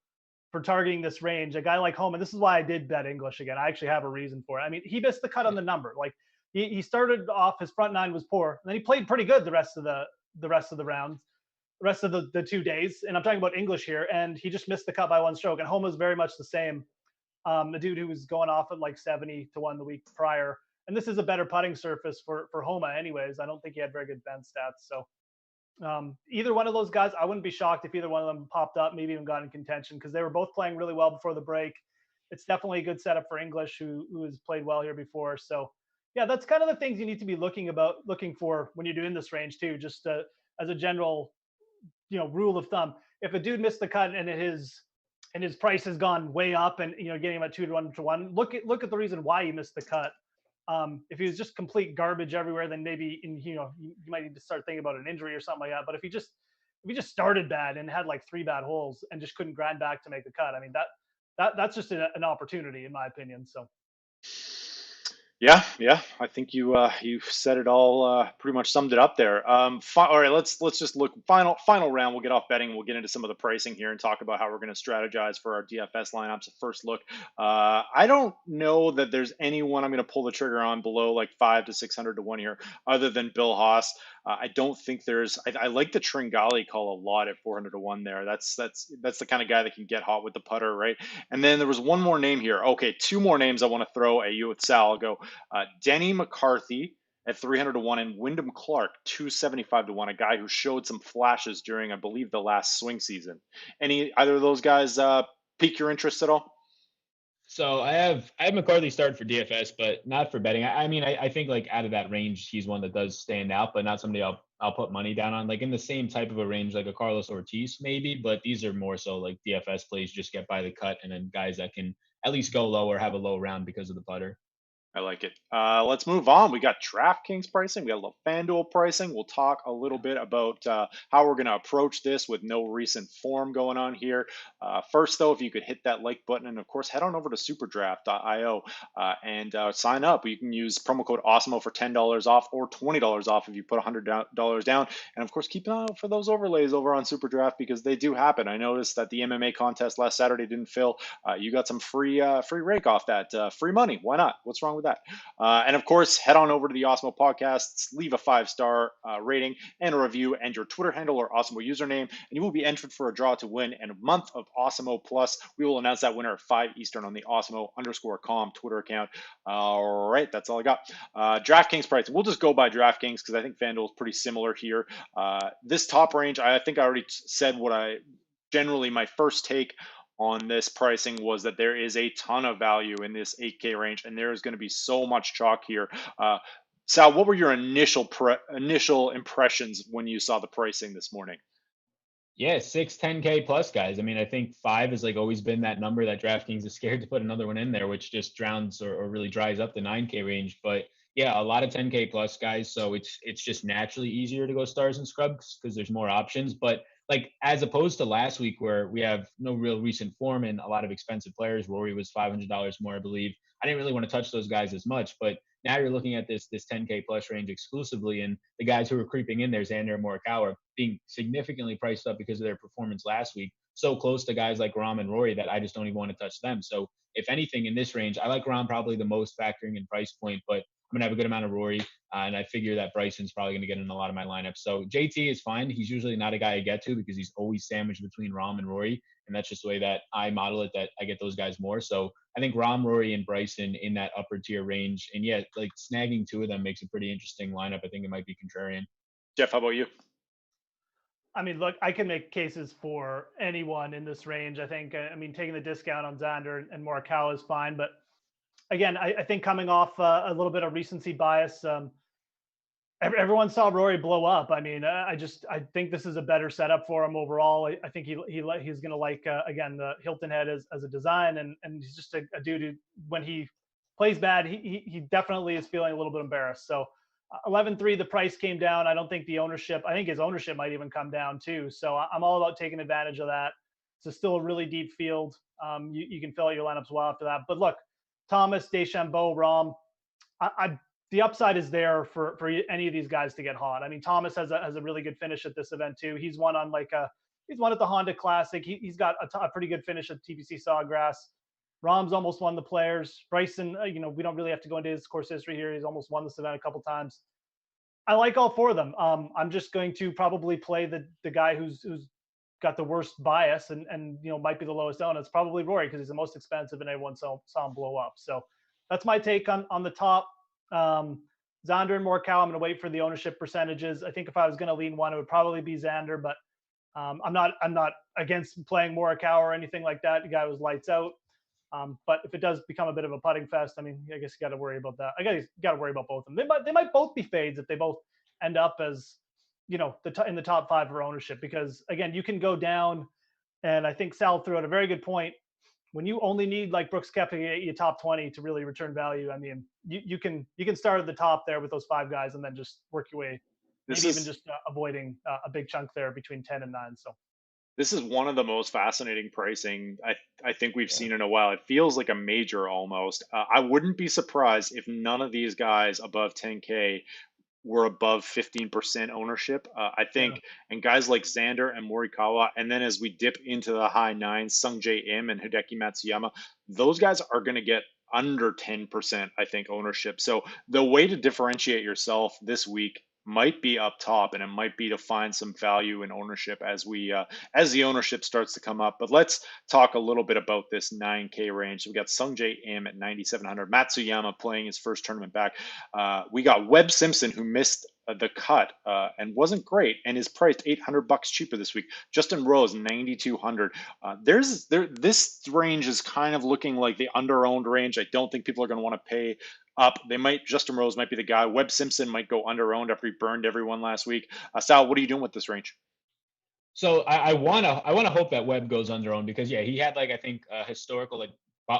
targeting this range. A guy like Homa, this is why I did bet English again. I actually have a reason for it. I mean, he missed the cut on the number. Like he started off, his front nine was poor, and then he played pretty good the rest of the rounds, the rest of the 2 days. And I'm talking about English here, and he just missed the cut by 1 stroke. And Homa's very much the same. The dude who was going off at like 70 to 1 the week prior. And this is a better putting surface for Homa anyways. I don't think he had very good bend stats. So either one of those guys, I wouldn't be shocked if either one of them popped up, maybe even got in contention, because they were both playing really well before the break. It's definitely a good setup for English, who has played well here before. So yeah, that's kind of the things you need to be looking for when you're doing this range too, just as a general rule of thumb. If a dude missed the cut and his price has gone way up, and getting him at 2 to 1, look at the reason why he missed the cut. If he was just complete garbage everywhere, then maybe you might need to start thinking about an injury or something like that. But if he just started bad and had like 3 bad holes and just couldn't grind back to make the cut, I mean that's just an opportunity in my opinion. So Yeah. I think you said it all. Pretty much summed it up there. All right, let's just look final round. We'll get off betting. We'll get into some of the pricing here and talk about how we're going to strategize for our DFS lineups. First look, I don't know that there's anyone I'm going to pull the trigger on below like 500 to 600 to 1 here, other than Bill Haas. I don't think there's. I like the Tringali call a lot at 400 to 1 there. That's the kind of guy that can get hot with the putter, right? And then there was one more name here. Okay, 2 more names I want to throw at you with Sal. I'll go. Denny McCarthy at 300 to 1 and Wyndham Clark 275 to 1, a guy who showed some flashes during, I believe, the last swing season. Either of those guys pique your interest at all? So I have McCarthy started for DFS, but not for betting. I mean, I think like out of that range, he's one that does stand out, but not somebody I'll put money down on. Like in the same type of a range, like a Carlos Ortiz maybe, but these are more so like DFS plays, just get by the cut, and then guys that can at least go low or have a low round because of the putter. I like it. Let's move on. We got DraftKings pricing. We got a little FanDuel pricing. We'll talk a little bit about how we're going to approach this with no recent form going on here. First, though, if you could hit that like button and, of course, head on over to superdraft.io and sign up. You can use promo code Awesemo for $10 off or $20 off if you put $100 down. And, of course, keep an eye out for those overlays over on Superdraft because they do happen. I noticed that the MMA contest last Saturday didn't fill. You got some free rake off that, free money. Why not? What's wrong with that? And of course, head on over to the Awesemo podcasts, leave a 5-star rating and a review and your Twitter handle or Awesemo username, and you will be entered for a draw to win in a month of Awesemo Plus. We will announce that winner at 5 Eastern on the Awesemo_com Twitter account. All right, that's all I got. DraftKings price. We'll just go by DraftKings because I think FanDuel is pretty similar here. This top range, I think I already said what I generally my first take on this pricing was that there is a ton of value in this 8K range, and there is going to be so much chalk here. Sal, what were your initial impressions when you saw the pricing this morning? Yeah, 10K plus guys. I mean, I think 5 has like always been that number that DraftKings is scared to put another one in there, which just drowns or really dries up the 9K range. But yeah, a lot of 10K plus guys. So it's just naturally easier to go stars and scrubs because there's more options. But like as opposed to last week where we have no real recent form and a lot of expensive players, Rory was $500 more, I believe. I didn't really want to touch those guys as much, but now you're looking at this 10K plus range exclusively, and the guys who are creeping in there, Xander and Morikawa, being significantly priced up because of their performance last week, so close to guys like Rahm and Rory that I just don't even want to touch them. So if anything in this range, I like Rahm probably the most factoring in price point, but I'm gonna have a good amount of Rory, and I figure that Bryson's probably gonna get in a lot of my lineups. So JT is fine. He's usually not a guy I get to because he's always sandwiched between Rahm and Rory, and that's just the way that I model it. That I get those guys more. So I think Rahm, Rory, and Bryson in that upper tier range, and yeah, like snagging 2 of them makes a pretty interesting lineup. I think it might be contrarian. Geoff, how about you? I mean, look, I can make cases for anyone in this range. I think, I mean, taking the discount on Xander and Morikawa is fine, but again, I think coming off a little bit of recency bias, everyone saw Rory blow up. I mean, I think this is a better setup for him overall. I think he's going to like again the Hilton Head as a design, and he's just a dude who, when he plays bad, he definitely is feeling a little bit embarrassed. So 11-3, the price came down. I don't think the ownership. I think his ownership might even come down too. So I'm all about taking advantage of that. It's still a really deep field. You can fill out your lineups well after that. But look, Thomas, DeChambeau, Rahm, the upside is there for any of these guys to get hot. I mean, Thomas has a really good finish at this event too. He's won on he's won at the Honda Classic. He's got a pretty good finish at TPC Sawgrass. Rahm's almost won the Players. Bryson, we don't really have to go into his course history here. He's almost won this event a couple times. I like all 4 of them. I'm just going to probably play the guy who's got the worst bias and might be the lowest owned. It's probably Rory because he's the most expensive and everyone saw him blow up. So that's my take on the top. Xander and Morikawa, I'm going to wait for the ownership percentages. I think if I was going to lean one, it would probably be Xander, but I'm not against playing Morikawa or anything like that. The guy was lights out. But if it does become a bit of a putting fest, I mean, I guess you got to worry about that. I guess you got to worry about both of them. They might both be fades if they both end up as, in the top 5 for ownership, because again, you can go down, and I think Sal threw out a very good point. When you only need like Brooks Koepka to get you top 20 to really return value, I mean, you can start at the top there with those 5 guys and then just work your way, maybe even just avoiding a big chunk there between 10 and 9. So this is one of the most fascinating pricing I think we've seen in a while. It feels like a major almost. I wouldn't be surprised if none of these guys above 10K were above 15% ownership. I think, and guys like Xander and Morikawa, and then as we dip into the high 9s, Sungjae Im and Hideki Matsuyama, those guys are going to get under 10%, I think, ownership. So the way to differentiate yourself this week might be up top, and it might be to find some value in ownership as as the ownership starts to come up. But let's talk a little bit about this 9K range. So we got Sungjae Im at 9,700, Matsuyama playing his first tournament back. We got Webb Simpson, who missed the cut and wasn't great, and is priced $800 cheaper this week. Justin Rose 9,200. This range is kind of looking like the under-owned range. I don't think people are going to want to pay up. Justin Rose might be the guy. Webb Simpson might go under-owned after he burned everyone last week. Sal, what are you doing with this range? So I wanna hope that Webb goes under-owned because he had like I think a historical like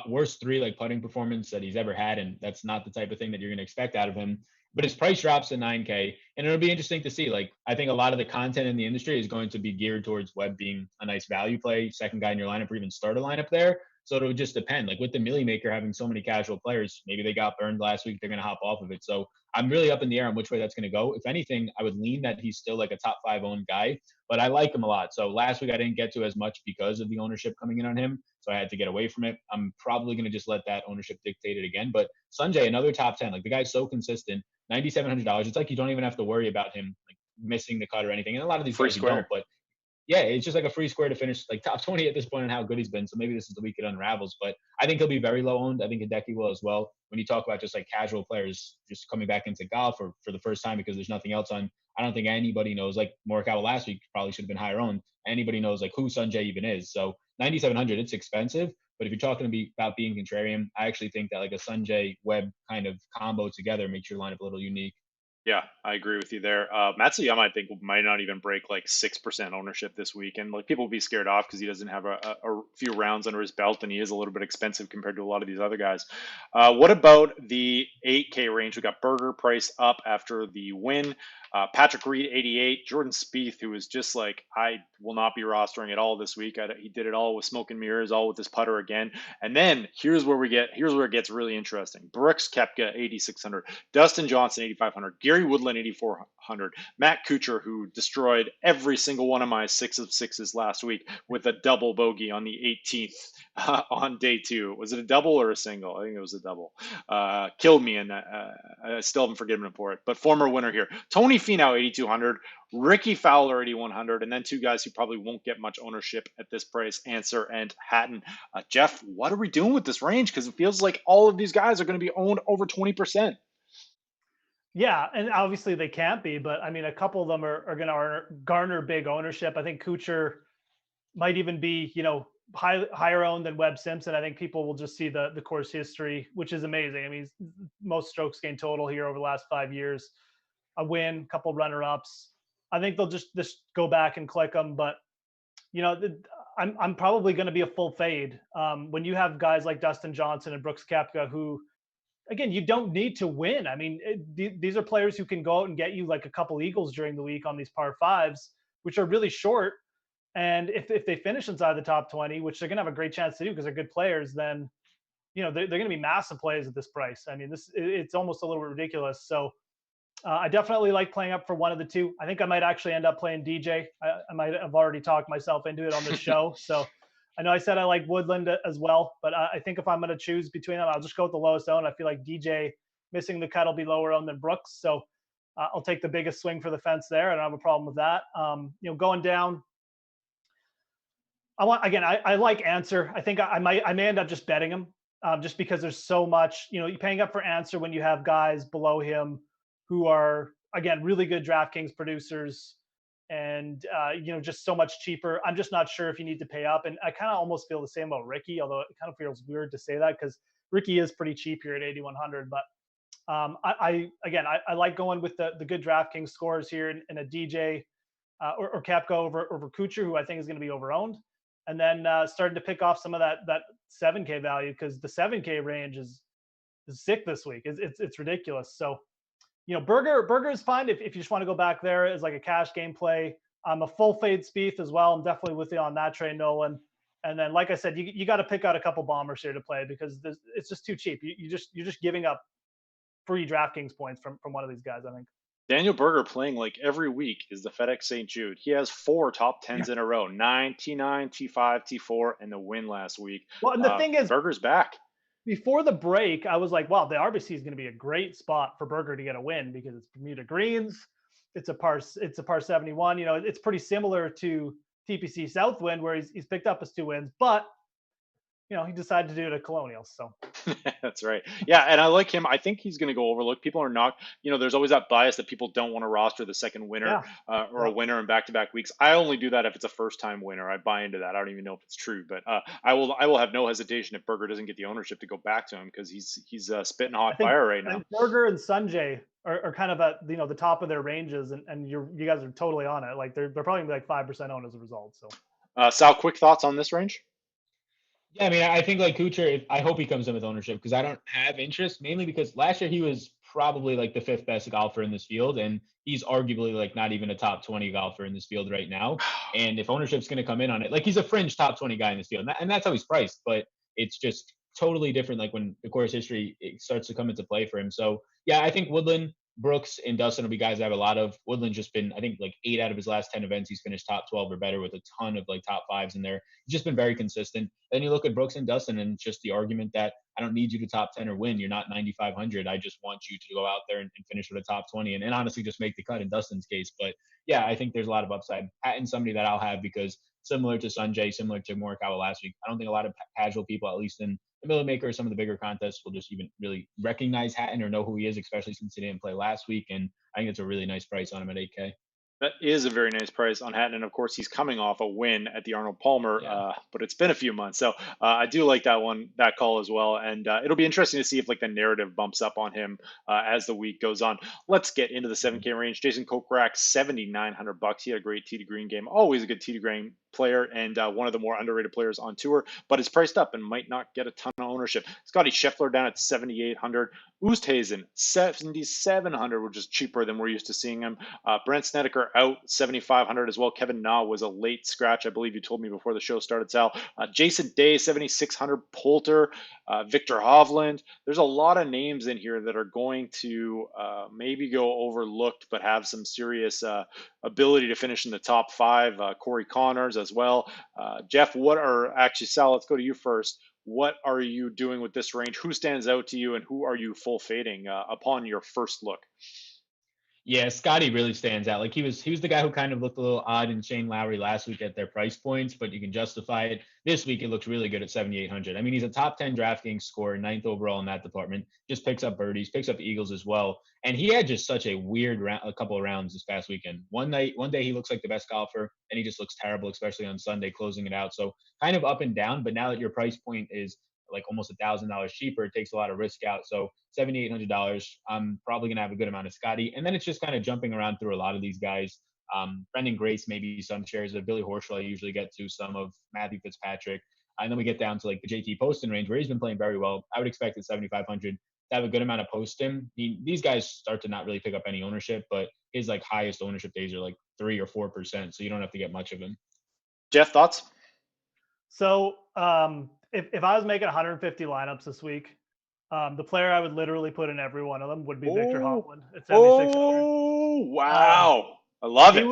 worst 3 like putting performance that he's ever had, and that's not the type of thing that you're going to expect out of him. But his price drops to 9K, and it'll be interesting to see. Like, I think a lot of the content in the industry is going to be geared towards Webb being a nice value play, second guy in your lineup, or even start a lineup there. So it'll just depend. Like with the Millie Maker having so many casual players, maybe they got burned last week, they're going to hop off of it. So I'm really up in the air on which way that's going to go. If anything, I would lean that he's still like a top 5 owned guy, but I like him a lot. So last week I didn't get to as much because of the ownership coming in on him. So I had to get away from it. I'm probably going to just let that ownership dictate it again. But Sanjay, another top 10. Like the guy's so consistent, $9,700. It's like you don't even have to worry about him like missing the cut or anything. And a lot of these Free guys you square. don't. But yeah, it's just like a free square to finish like top 20 at this point and how good he's been. So maybe this is the week it unravels. But I think he'll be very low owned. I think Hideki will as well. When you talk about just like casual players just coming back into golf or for the first time because there's nothing else on, I don't think anybody knows. Like Morikawa last week probably should have been higher owned. Anybody knows like who Sanjay even is. So 9,700, it's expensive. But if you're talking about being contrarian, I actually think that like a Sanjay Webb kind of combo together makes your lineup a little unique. Yeah, I agree with you there. Matsuyama, I think, might not even break like 6% ownership this week. And like people will be scared off because he doesn't have a few rounds under his belt and he is a little bit expensive compared to a lot of these other guys. What about the 8K range? We got Berger price up after the win. Patrick Reed, 88. Jordan Spieth, who is just like, I will not be rostering at all this week. He did it all with smoke and mirrors, all with his putter again. And then here's where it gets really interesting. Brooks Koepka, 8,600. Dustin Johnson, 8,500. Gary Woodland, 8,400. Matt Kuchar, who destroyed every single one of my 6 of 6s last week with a double bogey on the 18th on day 2. Was it a double or a single? I think it was a double. Killed me, and I still haven't forgiven him for it. But former winner here. Tony Finau, 8,200. Ricky Fowler, 8,100. And then 2 guys who probably won't get much ownership at this price, Answer and Hatton. Geoff, what are we doing with this range? Because it feels like all of these guys are going to be owned over 20%. Yeah, and obviously they can't be, but I mean, a couple of them are going to garner big ownership. I think Kuchar might even be, higher owned than Webb Simpson. I think people will just see the course history, which is amazing. I mean, most strokes gained total here over the last 5 years, a win, couple runner-ups. I think they'll just go back and click them, but I'm probably going to be a full fade when you have guys like Dustin Johnson and Brooks Koepka who, again, you don't need to win. I mean, these are players who can go out and get you like a couple eagles during the week on these par 5s, which are really short. And if they finish inside the top 20, which they're going to have a great chance to do because they're good players, then, they're going to be massive plays at this price. I mean, it's almost a little bit ridiculous. So I definitely like playing up for one of the two. I think I might actually end up playing DJ. I might have already talked myself into it on this show. So I know I said I like Woodland as well, but I think if I'm going to choose between them, I'll just go with the lowest owned. I feel like DJ missing the cut will be lower owned than Brooks. So I'll take the biggest swing for the fence there. I don't have a problem with that. Going down, I like Answer. I think I may end up just betting him just because there's so much, you're paying up for Answer when you have guys below him who are, again, really good DraftKings producers and, just so much cheaper. I'm just not sure if you need to pay up. And I kind of almost feel the same about Ricky, although it kind of feels weird to say that because Ricky is pretty cheap here at 8,100. But I like going with the good DraftKings scores here in a DJ or Koepka over Kuchar, who I think is going to be overowned. And then starting to pick off some of that 7K value because the 7K range is sick this week. It's ridiculous. So, Berger is fine if you just want to go back there as like a cash game play. I'm a full fade Spieth as well. I'm definitely with you on that train, Nolan. And then, like I said, you got to pick out a couple bombers here to play because it's just too cheap. You're just giving up free DraftKings points from one of these guys, I think. Daniel Berger playing like every week is the FedEx St. Jude. He has 4 top 10s in a row, 9, T9, T5, T4, and the win last week. Well, and the thing is, Berger's back. Before the break, I was like, wow, the RBC is going to be a great spot for Berger to get a win because it's Bermuda greens. It's a par 71. It's pretty similar to TPC Southwind where he's picked up his 2 wins, but he decided to do it at Colonial. So that's right. Yeah. And I like him. I think he's going to go overlooked. People are not, there's always that bias that people don't want to roster the second winner or a winner in back-to-back weeks. I only do that if it's a first-time winner. I buy into that. I don't even know if it's true, but I will have no hesitation if Berger doesn't get the ownership to go back to him because he's spitting hot fire right now. Berger and Sanjay are kind of at the top of their ranges, and you guys are totally on it. Like they're probably like 5% owned as a result. So Sal, quick thoughts on this range? Yeah, I mean, I think like Kuchar, I hope he comes in with ownership because I don't have interest, mainly because last year he was probably like the fifth best golfer in this field, and he's arguably like not even a top 20 golfer in this field right now. And if ownership's going to come in on it, like he's a fringe top 20 guy in this field, and that's how he's priced, but it's just totally different. Like when the course history it starts to come into play for him. So yeah, I think Woodland, Brooks, and Dustin will be guys I have a lot of. Woodland's just been, I think, like 8 out of his last 10 events, he's finished top 12 or better with a ton of like top fives in there. He's just been very consistent. Then you look at Brooks and Dustin, and it's just the argument that I don't need you to top 10 or win. You're not 9,500. I just want you to go out there and finish with a top 20 and honestly just make the cut in Dustin's case. But yeah, I think there's a lot of upside. Patton's somebody that I'll have because similar to Sanjay, similar to Morikawa last week, I don't think a lot of casual people, at least in the Middle Maker or some of the bigger contests, will just even really recognize Hatton or know who he is, especially since he didn't play last week. And I think it's a really nice price on him at 8K. That is a very nice price on Hatton. And of course, he's coming off a win at the Arnold Palmer, Yeah. but it's been a few months. So I do like that one, that call as well. And it'll be interesting to see if like the narrative bumps up on him as the week goes on. Let's get into the 7K range. Jason Kokrak, $7,900. He had a great tee to green game. Always a good tee to green player and one of the more underrated players on tour, but is priced up and might not get a ton of ownership. Scotty Scheffler down at 7,800. Oosthuizen, 7,700, which is cheaper than we're used to seeing him. Brent Snedeker out 7,500 as well. Kevin Na was a late scratch, I believe you told me before the show started, Sal. Jason Day, 7,600. Poulter, Victor Hovland. There's a lot of names in here that are going to maybe go overlooked, but have some serious ability to finish in the top five. Corey Connors as well. Geoff, Sal, let's go to you first. What are you doing with this range? Who stands out to you, and who are you full fading upon your first look? Yeah, Scotty really stands out. Like he was the guy who kind of looked a little odd in Shane Lowry last week at their price points, but you can justify it. This week it looks really good at 7,800. I mean, he's a top 10 DraftKings scorer, ninth overall in that department. Just picks up birdies, picks up eagles as well. And he had just such a weird a couple of rounds this past weekend. One day he looks like the best golfer, and he just looks terrible, especially on Sunday closing it out. So kind of up and down. But now that your price point is like almost $1,000 cheaper, it takes a lot of risk out. So $7,800, I'm probably gonna have a good amount of Scotty, and then it's just kind of jumping around through a lot of these guys. Brendan Grace, maybe some shares of Billy Horschel. I usually get to some of Matthew Fitzpatrick, and then we get down to like the JT Poston range where he's been playing very well. I would expect at 7,500 to have a good amount of Poston. These guys start to not really pick up any ownership, but his like highest ownership days are like 3 or 4%, so you don't have to get much of him. Geoff, thoughts? So if I was making 150 lineups this week, the player I would literally put in every one of them would be Victor Hovland at 7,600. Oh, wow. I love it.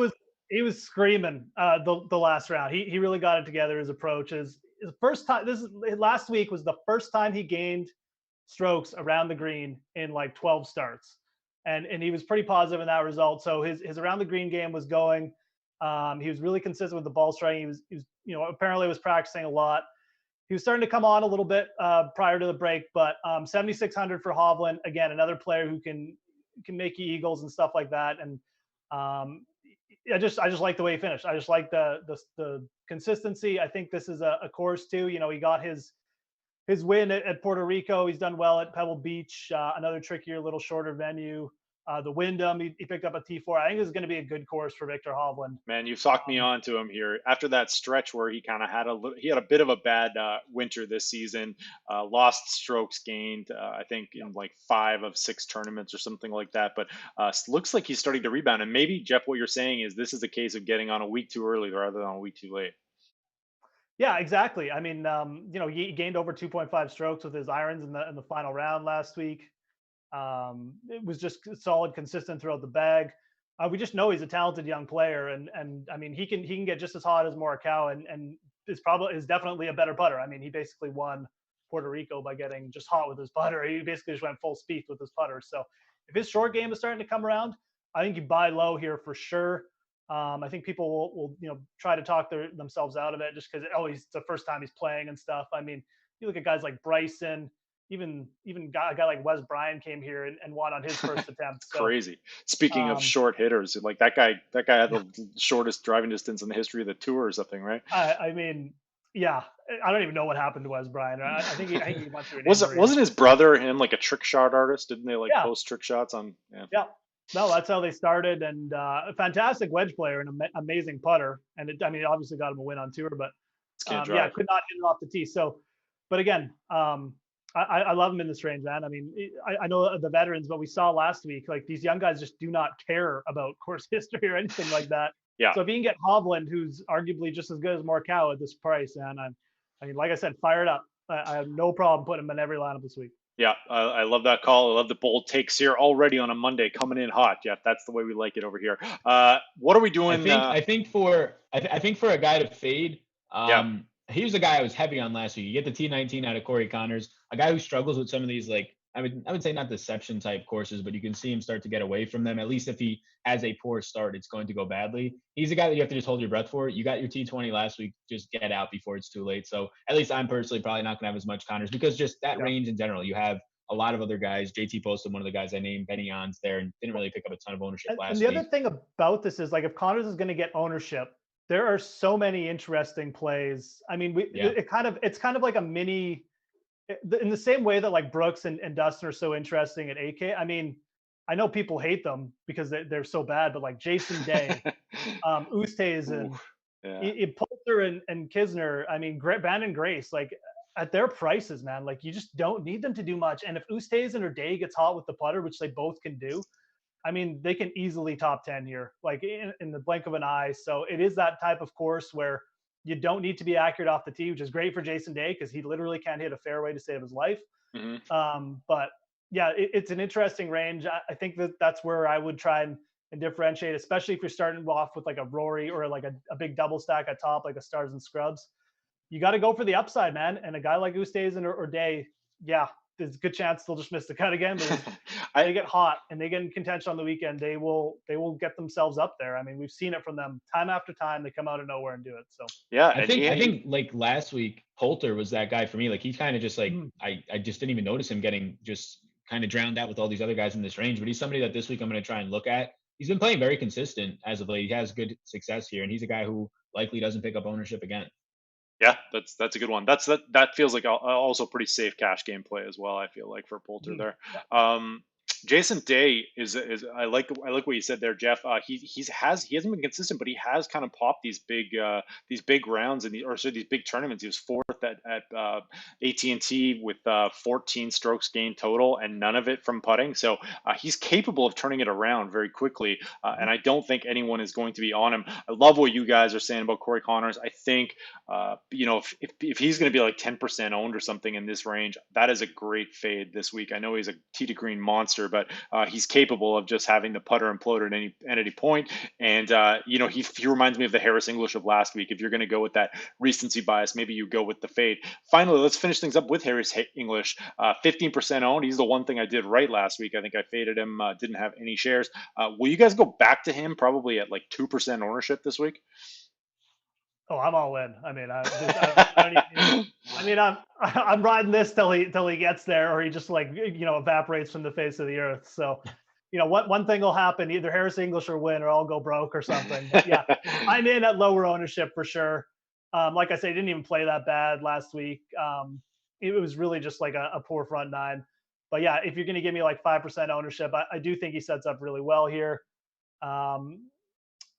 He was screaming the last round. He really got it together. His approach is his first time. Last week was the first time he gained strokes around the green in like 12 starts, and he was pretty positive in that result. So his around the green game was going. He was really consistent with the ball striking. He was apparently was practicing a lot. He was starting to come on a little bit prior to the break, but 7,600 for Hovland. Again, another player who can make you eagles and stuff like that. And I just like the way he finished. I just like the consistency. I think this is a course too. He got his win at Puerto Rico. He's done well at Pebble Beach, another trickier, little shorter venue. The Wyndham, he picked up a T4. I think this is going to be a good course for Victor Hovland. Man, you've talked me on to him here. After that stretch where he kind of had a bit of a bad winter this season, lost strokes gained, I think in like 5 of 6 tournaments or something like that. But looks like he's starting to rebound. And maybe, Geoff, what you're saying is this is a case of getting on a week too early rather than a week too late. Yeah, exactly. I mean, he gained over 2.5 strokes with his irons in the final round last week. It was just solid, consistent throughout the bag. We just know he's a talented young player, and I mean he can get just as hot as Morikawa, and is definitely a better putter. I mean, he basically won Puerto Rico by getting just hot with his putter. He basically just went full speed with his putter. So if his short game is starting to come around, I think you buy low here for sure. I think people will try to talk themselves out of it just because it's the first time he's playing and stuff. I mean, you look at guys like Bryson. Even a guy like Wes Bryan came here and won on his first attempt. So, crazy. Speaking of short hitters, like that guy had the shortest driving distance in the history of the tour or something, right? I mean, yeah, I don't even know what happened to Wes Bryan. I think he went through an injury. Wasn't his brother him like a trick shot artist? Didn't they post trick shots on? Yeah. No, that's how they started, and a fantastic wedge player and an amazing putter. And it obviously got him a win on tour, but could not hit it off the tee. So but again, I love him in this range, man. I mean, I know the veterans, but we saw last week, like these young guys just do not care about course history or anything like that. Yeah. So if you can get Hovland, who's arguably just as good as Morikawa at this price, man, I mean, like I said, fire it up. I have no problem putting him in every lineup this week. Yeah, I love that call. I love the bold takes here already on a Monday, coming in hot, Geoff. That's the way we like it over here. What are we doing? I think for a guy to fade, Yeah. here's a guy I was heavy on last week. You get the T19 out of Corey Connors, a guy who struggles with some of these, like, I would say not deception type courses, but you can see him start to get away from them. At least if he has a poor start, it's going to go badly. He's a guy that you have to just hold your breath for. You got your T20 last week, just get out before it's too late. So at least I'm personally probably not going to have as much Connors, because just that range in general, you have a lot of other guys. JT posted one of the guys I named, Benny On's there, and didn't really pick up a ton of ownership last week. And the other thing about this is, like, if Connors is going to get ownership, there are so many interesting plays. I mean, it's kind of like a mini, in the same way that like Brooks and Dustin are so interesting at 8K. I mean, I know people hate them because they're so bad, but like Jason Day, Oosthuizen, Poulter and Kisner, I mean, Bannon Grace, like at their prices, man, like you just don't need them to do much. And if Oosthuizen or Day gets hot with the putter, which they both can do, I mean, they can easily top 10 here, like in the blink of an eye. So it is that type of course where you don't need to be accurate off the tee, which is great for Jason Day because he literally can't hit a fairway to save his life. But yeah, it's an interesting range. I think that's where I would try and differentiate, especially if you're starting off with like a Rory or like a big double stack at top, like a Stars and Scrubs. You got to go for the upside, man. And a guy like Oosthuizen or Day, yeah, there's a good chance they'll just miss the cut again. But they get hot and they get in contention on the weekend, they will get themselves up there. I mean, we've seen it from them time after time. They come out of nowhere and do it. So yeah, I think like last week, Poulter was that guy for me. Like he's kind of just like I just didn't even notice him getting just kind of drowned out with all these other guys in this range. But he's somebody that this week I'm going to try and look at. He's been playing very consistent as of late. He has good success here, and he's a guy who likely doesn't pick up ownership again. Yeah, that's a good one. That feels like also pretty safe cash game play as well. I feel like for Poulter there. Jason Day is I like what you said there, Geoff. He hasn't been consistent, but he has kind of popped these big rounds these big tournaments. He was fourth at AT&T with 14 strokes gained total, and none of it from putting. So he's capable of turning it around very quickly, and I don't think anyone is going to be on him. I love what you guys are saying about Corey Connors. I think if he's going to be like 10% owned or something in this range, that is a great fade this week. I know he's a tee to green monster, but he's capable of just having the putter implode at any point. And he reminds me of the Harris English of last week. If you're going to go with that recency bias, maybe you go with the fade. Finally, let's finish things up with Harris English. 15% owned. He's the one thing I did right last week. I think I faded him. Didn't have any shares. Will you guys go back to him probably at like 2% ownership this week? Oh, I'm all in. I mean, I'm riding this till he gets there, or he just like evaporates from the face of the earth. So, one thing will happen: either Harris English will win, or I'll go broke or something. But yeah, I'm in at lower ownership for sure. Like I said, he didn't even play that bad last week. It was really just like a poor front nine. But yeah, if you're going to give me like 5% ownership, I do think he sets up really well here.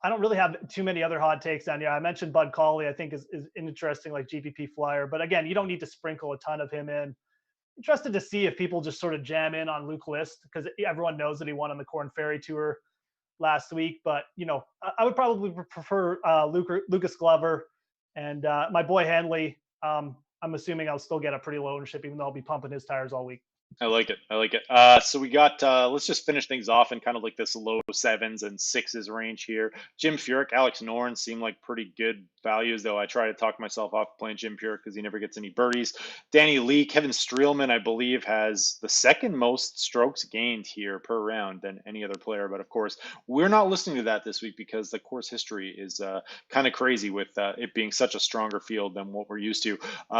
I don't really have too many other hot takes on here. I mentioned Bud Cauley, I think is interesting, like GPP flyer. But again, you don't need to sprinkle a ton of him in. Interested to see if people just sort of jam in on Luke List, because everyone knows that he won on the Corn Ferry Tour last week. But, I would probably prefer Lucas Glover and my boy Hanley. I'm assuming I'll still get a pretty low ownership, even though I'll be pumping his tires all week. I like it. So we got, let's just finish things off in kind of like this low 7s and 6s range here. Jim Furyk, Alex Noren seem like pretty good values, though I try to talk myself off playing Jim Furyk because he never gets any birdies. Danny Lee, Kevin Streelman, I believe, has the second most strokes gained here per round than any other player. But of course, we're not listening to that this week because the course history is kind of crazy with it being such a stronger field than what we're used to.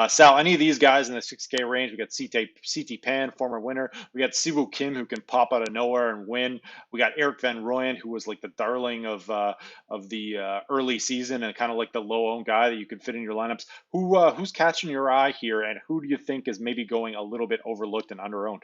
Sal, any of these guys in the 6K range? We got CT Pan, former winner. We got Siwoo Kim, who can pop out of nowhere and win. We got Eric Van Rooyen, who was like the darling of the early season and kind of like the low-owned guy that you could fit in your lineups. Who's catching your eye here, and who do you think is maybe going a little bit overlooked and under-owned?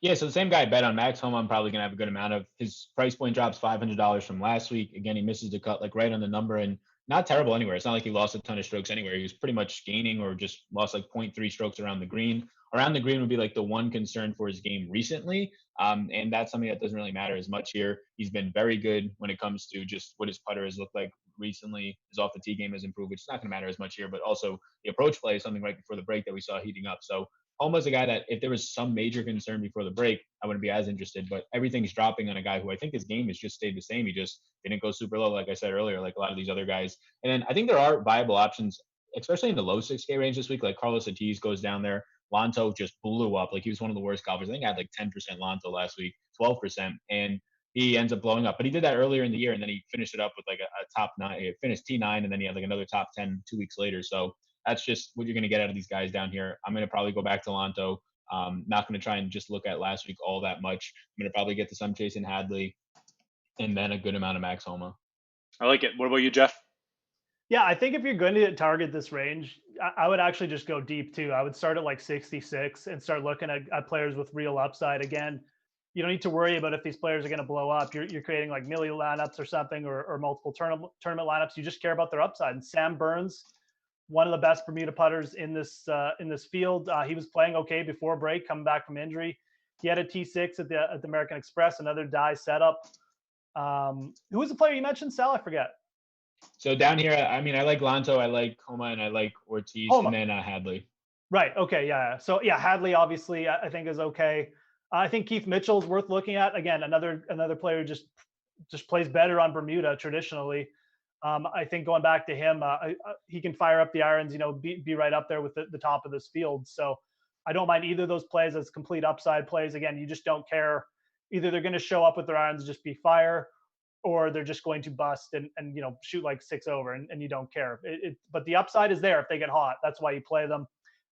Yeah, so the same guy I bet on, Max Homa, I'm probably going to have a good amount of. His price point drops $500 from last week. Again, he misses the cut like right on the number, and not terrible anywhere. It's not like he lost a ton of strokes anywhere. He was pretty much gaining or just lost like 0.3 strokes around the green. Around the green would be like the one concern for his game recently. And that's something that doesn't really matter as much here. He's been very good when it comes to just what his putter has looked like recently. His off the tee game has improved, which is not going to matter as much here, but also the approach play is something right before the break that we saw heating up. So Homa's a guy that if there was some major concern before the break, I wouldn't be as interested. But everything's dropping on a guy who I think his game has just stayed the same. He just didn't go super low, like I said earlier, like a lot of these other guys. And then I think there are viable options, especially in the low 6K range this week. Like Carlos Ortiz goes down there. Lonto just blew up. Like he was one of the worst golfers. I think I had like 10% Lonto last week, 12%. And he ends up blowing up. But he did that earlier in the year, and then he finished it up with like a top 9. He finished T9, and then he had like another top 10 2 weeks later. So that's just what you're going to get out of these guys down here. I'm going to probably go back to Lonto. Not going to try and just look at last week all that much. I'm going to probably get to some Jason Hadley and then a good amount of Max Homa. I like it. What about you, Geoff? Yeah, I think if you're going to target this range, I would actually just go deep too. I would start at like 66 and start looking at players with real upside. Again, you don't need to worry about if these players are going to blow up. You're creating like million lineups or something, or multiple tournament lineups. You just care about their upside. And Sam Burns, one of the best Bermuda putters in this field. He was playing okay before break, coming back from injury. He had a T6 at the American Express, another die setup. Who was the player you mentioned, Sal? I forget. So down here, I mean, I like Lonto, I like Homa, and I like Ortiz, and then Hadley. Right. Okay. Yeah. So yeah, Hadley obviously I think is okay. I think Keith Mitchell is worth looking at. Again, another player who just plays better on Bermuda traditionally. I think going back to him, he can fire up the irons, be right up there with the top of this field. So I don't mind either of those plays as complete upside plays. Again, you just don't care. Either they're going to show up with their irons, just be fire, or they're just going to bust and shoot like 6 over and you don't care. But the upside is there if they get hot. That's why you play them.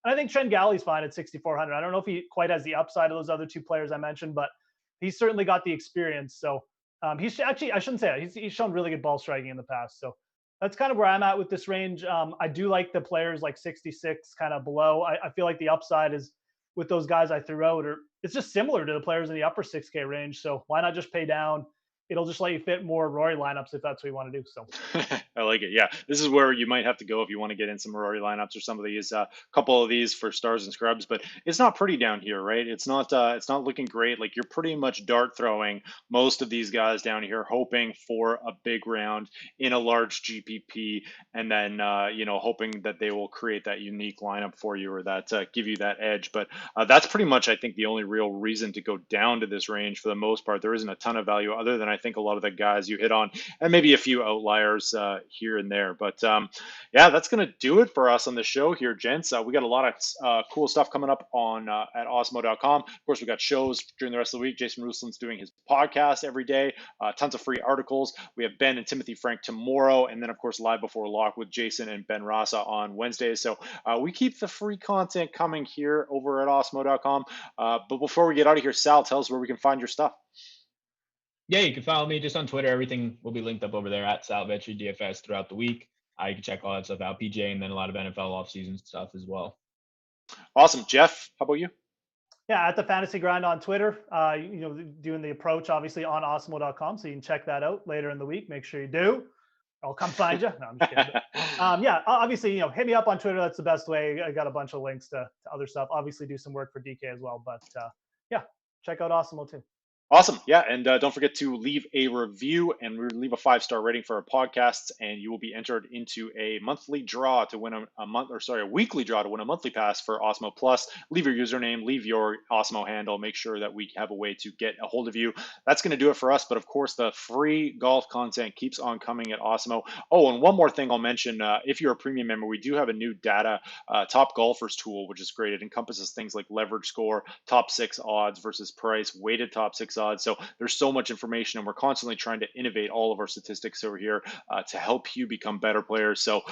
And I think Trent Galley's fine at 6,400. I don't know if he quite has the upside of those other two players I mentioned, but he's certainly got the experience. So he's actually, I shouldn't say that. He's shown really good ball striking in the past. So that's kind of where I'm at with this range. I do like the players like 66 kind of below. I feel like the upside is with those guys I threw out, or it's just similar to the players in the upper 6K range. So why not just pay down? It'll just let you fit more Rory lineups if that's what you want to do. So I like it. Yeah, this is where you might have to go if you want to get in some Rory lineups or some of these, couple of these for stars and scrubs. But it's not pretty down here, right? It's not looking great. Like you're pretty much dart throwing most of these guys down here, hoping for a big round in a large GPP, and then hoping that they will create that unique lineup for you or that give you that edge. But that's pretty much, I think, the only real reason to go down to this range for the most part. There isn't a ton of value other than I think a lot of the guys you hit on, and maybe a few outliers here and there. But yeah, that's going to do it for us on the show here, gents. We got a lot of cool stuff coming up on at Awesemo.com. Of course, we got shows during the rest of the week. Jason Ruslin's doing his podcast every day. Tons of free articles. We have Ben and Timothy Frank tomorrow, and then of course live before lock with Jason and Ben Rasa on Wednesdays. So we keep the free content coming here over at Awesemo.com. But before we get out of here, Sal, tell us where we can find your stuff. Yeah, you can follow me just on Twitter. Everything will be linked up over there at Sal Vetri DFS throughout the week. You can check all that stuff out, PGA, and then a lot of NFL offseason stuff as well. Awesome. Geoff, how about you? Yeah, at the Fantasy Grind on Twitter, doing the approach obviously on Awesemo.com, so you can check that out later in the week. Make sure you do. I'll come find you. No, I'm just kidding. Yeah, obviously, hit me up on Twitter. That's the best way. I got a bunch of links to other stuff. Obviously, do some work for DK as well. But yeah, check out Awesemo too. Awesome. Yeah. And don't forget to leave a review and leave a 5-star rating for our podcasts, and you will be entered into a monthly draw to win a weekly draw to win a monthly pass for Awesemo Plus. Leave your username, leave your Awesemo handle, make sure that we have a way to get a hold of you. That's going to do it for us. But of course, the free golf content keeps on coming at Awesemo. Oh, and one more thing I'll mention, if you're a premium member, we do have a new data top golfers tool, which is great. It encompasses things like leverage score, top 6 odds versus price, weighted top 6 odds. So there's so much information, and we're constantly trying to innovate all of our statistics over here to help you become better players. So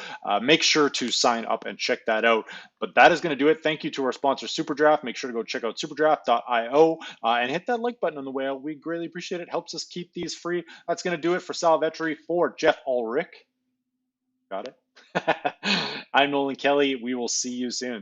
make sure to sign up and check that out. But that is going to do it. Thank you to our sponsor, SuperDraft. Make sure to go check out superdraft.io and hit that like button on the way out. We greatly appreciate it. Helps us keep these free. That's going to do it for Sal Vetri, for Geoff Ulrich. Got it? I'm Nolan Kelly. We will see you soon.